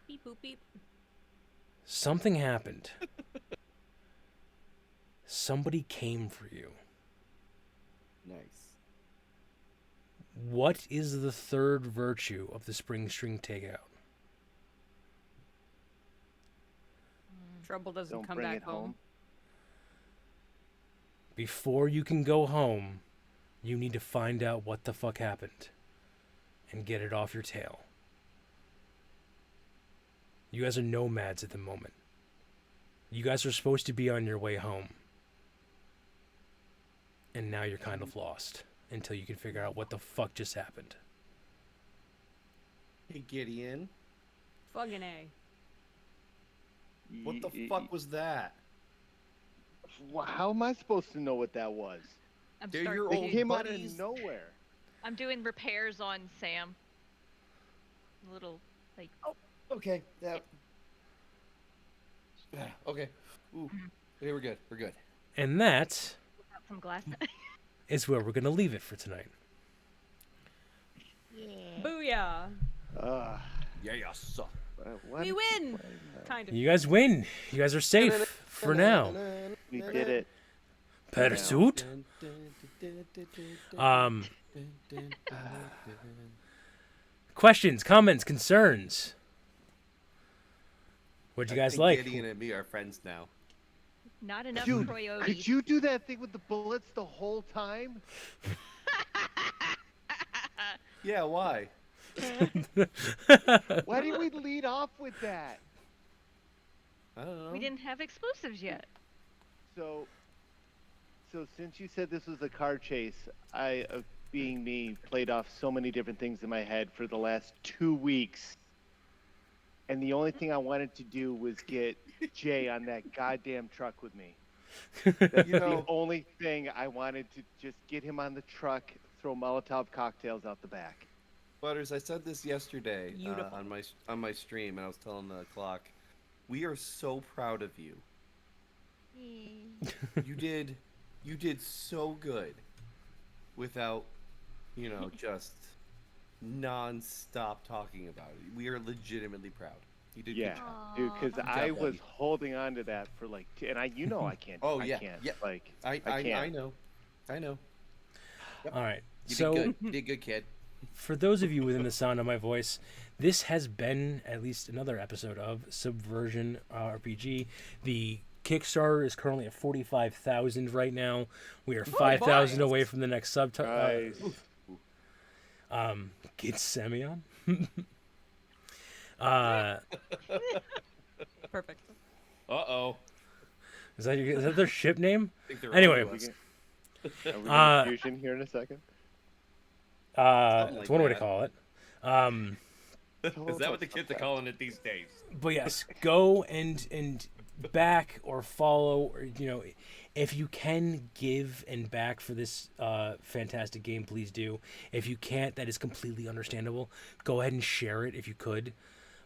Beep boop beep. Something happened. Somebody came for you. Nice. What is the third virtue of the Springstreet Takeout? Trouble doesn't Don't come bring back it home. Before you can go home, you need to find out what the fuck happened and get it off your tail. You guys are nomads at the moment. You guys are supposed to be on your way home. And now you're kind of lost until you can figure out what the fuck just happened. Hey, Gideon. Fucking A. What the fuck was that? How am I supposed to know what that was? I'm They're starting your to- old It came out buddies. of nowhere. I'm doing repairs on Sam. Little, like, Okay. That. Okay. Ooh. Okay, we're good. We're good. And that got some glass. is where we're going to leave it for tonight. Booyah. Yeah, yeah, suck. We win! Kind of. You guys win. You guys are safe for now. We did it. Pursuit. Questions, comments, concerns. What'd you guys like? Gideon and me are friends now. Not enough Dude, coyotes. could you do that thing with the bullets the whole time? Yeah, why? Why didn't we lead off with that? I don't know. We didn't have explosives yet. So since you said this was a car chase, I, being me, played off so many different things in my head for the last 2 weeks. And the only thing I wanted to do was get Jay on that goddamn truck with me. That's You know- the only thing I wanted to just get him on the truck, throw Molotov cocktails out the back. Butters, I said this yesterday Beautiful. on my stream, and I was telling the clock, we are so proud of you. Yay. You did so good without, just non-stop talking about it. We are legitimately proud. You did Yeah, good job. dude, because Aw. I job, was buddy. holding on to that for like, and I can't. Oh, I yeah, can't. yeah. Like, I can't. know. All right. You So did good. You did good, kid. for those of you within the sound of my voice, this has been at least another episode of Subversion RPG. The Kickstarter is currently at 45,000 right now. We are 5,000 boy. away from the next Nice. Get Semyon. Perfect. Uh-oh. Is that their ship name? I think they're Anyway. onto us. Are we gonna fusion here in a second? Something It's like one way to that. call it. Is that what the kids are calling it these days? But yes, go and back or follow, or if you can give and back for this fantastic game, please do. If you can't, that is completely understandable. Go ahead and share it if you could.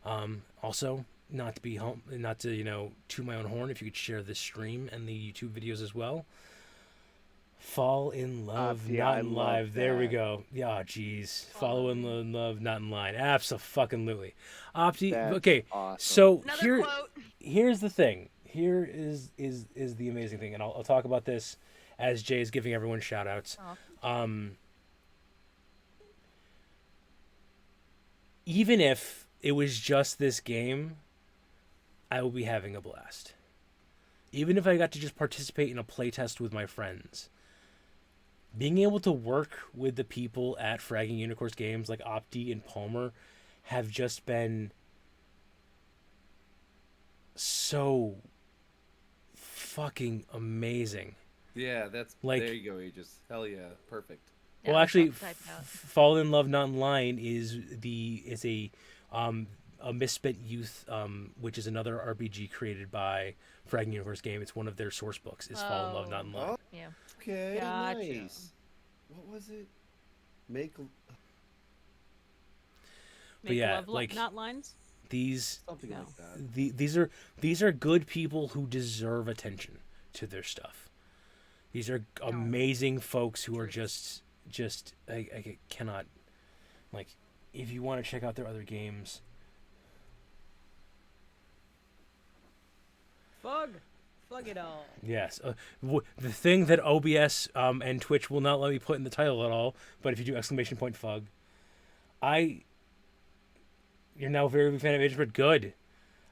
Also, not to toot my own horn, if you could share this stream and the YouTube videos as well. Fall in love, yeah, not I in love live. There we that. go. Yeah, jeez. Follow in love, not in line. Abso-fucking-lutely. Opti. That's Okay, awesome. so Another quote. here's the thing. Here is the amazing thing, and I'll talk about this as Jay is giving everyone shout outs. Aw. Even if it was just this game, I will be having a blast. Even if I got to just participate in a playtest with my friends. Being able to work with the people at Fraggin Unicorns Games like Opti and Palmer have just been so fucking amazing. Yeah, that's Like- there you go, Aegis. Hell yeah, perfect. Yeah, Well, actually, that's all typed out. Fall in Love Not in Line is a Misspent Youth, which is another RPG created by Fraggin Unicorns Game. It's one of their source books. Is Fall in Love Not in Line. Oh, Yeah. okay, Gotcha. nice. What was it? Make But Make yeah, love, like- not lines. These something No. like that. these are good people who deserve attention to their stuff. These are amazing folks who are just I cannot, like, if you want to check out their other games. Fug it all. Yes, the thing that OBS and Twitch will not let me put in the title at all, but if you do !fug, you're now a very big fan of Aegis, but good.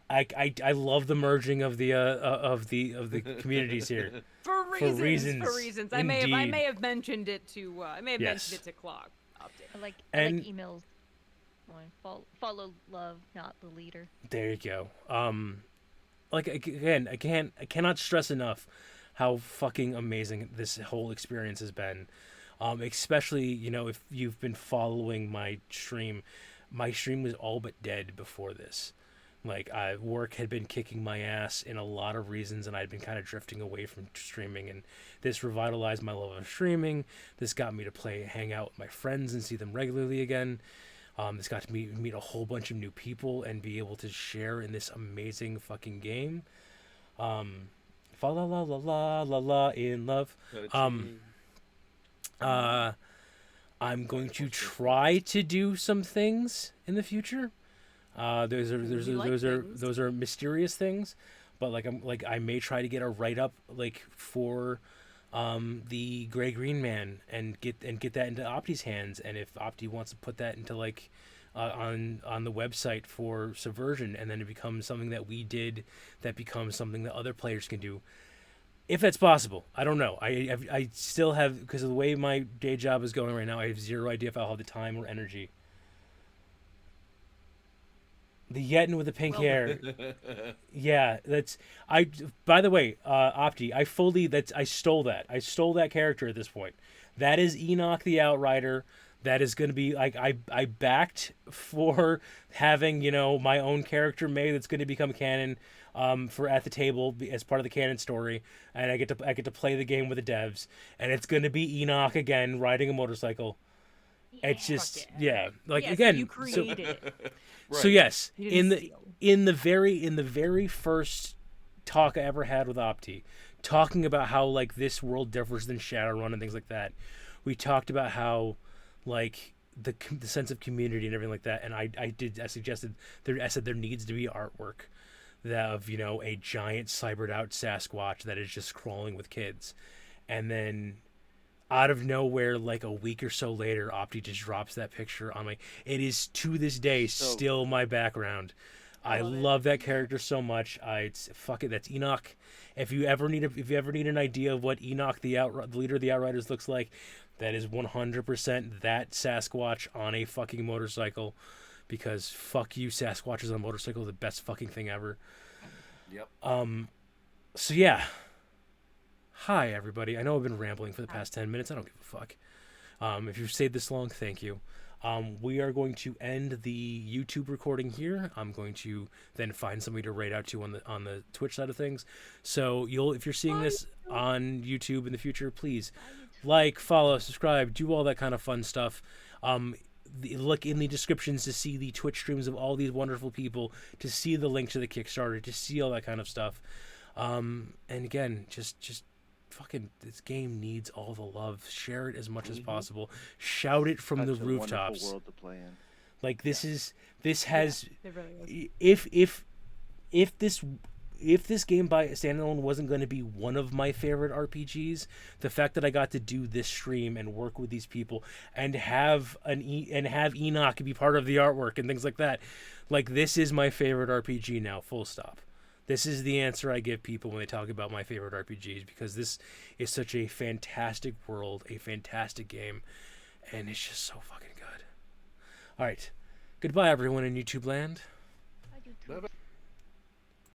I love the merging of the communities here. For reasons. reasons, I may indeed. have mentioned it to Yes. mentioned it to Clock. Update. I like And- emails. Follow love, not the leader. There you go. Like, again, I cannot stress enough how fucking amazing this whole experience has been. Especially, if you've been following my stream was all but dead before this. Like, work had been kicking my ass in a lot of reasons, and I'd been kind of drifting away from streaming, and this revitalized my love of streaming. This got me to hang out with my friends and see them regularly again. This got to meet a whole bunch of new people and be able to share in this amazing fucking game. Fa la la la la la la in love. I'm going to try to do some things in the future. Those are mysterious things, but I may try to get a write up for the Gray Green Man and get that into Opti's hands, and if Opti wants to put that into on the website for Subversion, and then it becomes something that we did that becomes something that other players can do. If that's possible, I don't know. I still have, because of the way my day job is going right now, I have zero idea if I'll have the time or energy. The Yetin with the pink hair. Yeah, by the way, Opti, I stole that. I stole that character at this point. That is Enoch the Outrider. That is going to be, I backed for having, my own character made that's going to become canon. for at the table as part of the canon story, and I get to play the game with the devs, and it's gonna be Enoch again riding a motorcycle. It's just like Yes, again. you created it. So yes, You in didn't the steal. in the very first talk I ever had with Opti, talking about how like this world differs than Shadowrun and things like that, we talked about how like the sense of community and everything like that, and I suggested I said there needs to be artwork that of a giant cybered out Sasquatch that is just crawling with kids, and then out of nowhere, like a week or so later, Opti just drops that picture on my. It is to this day still my background. I love that character so much. Fuck it. That's Enoch. If you ever need an idea of what Enoch, the leader of the Outriders, looks like, that is 100% that Sasquatch on a fucking motorcycle. Because fuck you, Sasquatches on a motorcycle are the best fucking thing ever. Yep. So yeah. Hi everybody. I know I've been rambling for the past 10 minutes. I don't give a fuck. If you've stayed this long, thank you. We are going to end the YouTube recording here. I'm going to then find somebody to raid out to on the Twitch side of things. So if you're seeing this on YouTube in the future, please like, follow, subscribe, do all that kind of fun stuff. Look in the descriptions to see the Twitch streams of all these wonderful people, to see the link to the Kickstarter, to see all that kind of stuff. And again, just fucking, this game needs all the love. Share it as much as possible. Shout it from the rooftops. Wonderful world to play in. Like this has. It really is. If this game by standalone wasn't going to be one of my favorite RPGs, the fact that I got to do this stream and work with these people and have Enoch be part of the artwork and things like that, like this is my favorite RPG now. Full stop. This is the answer I give people when they talk about my favorite RPGs, because this is such a fantastic world, a fantastic game, and it's just so fucking good. All right. Goodbye, everyone in YouTube land.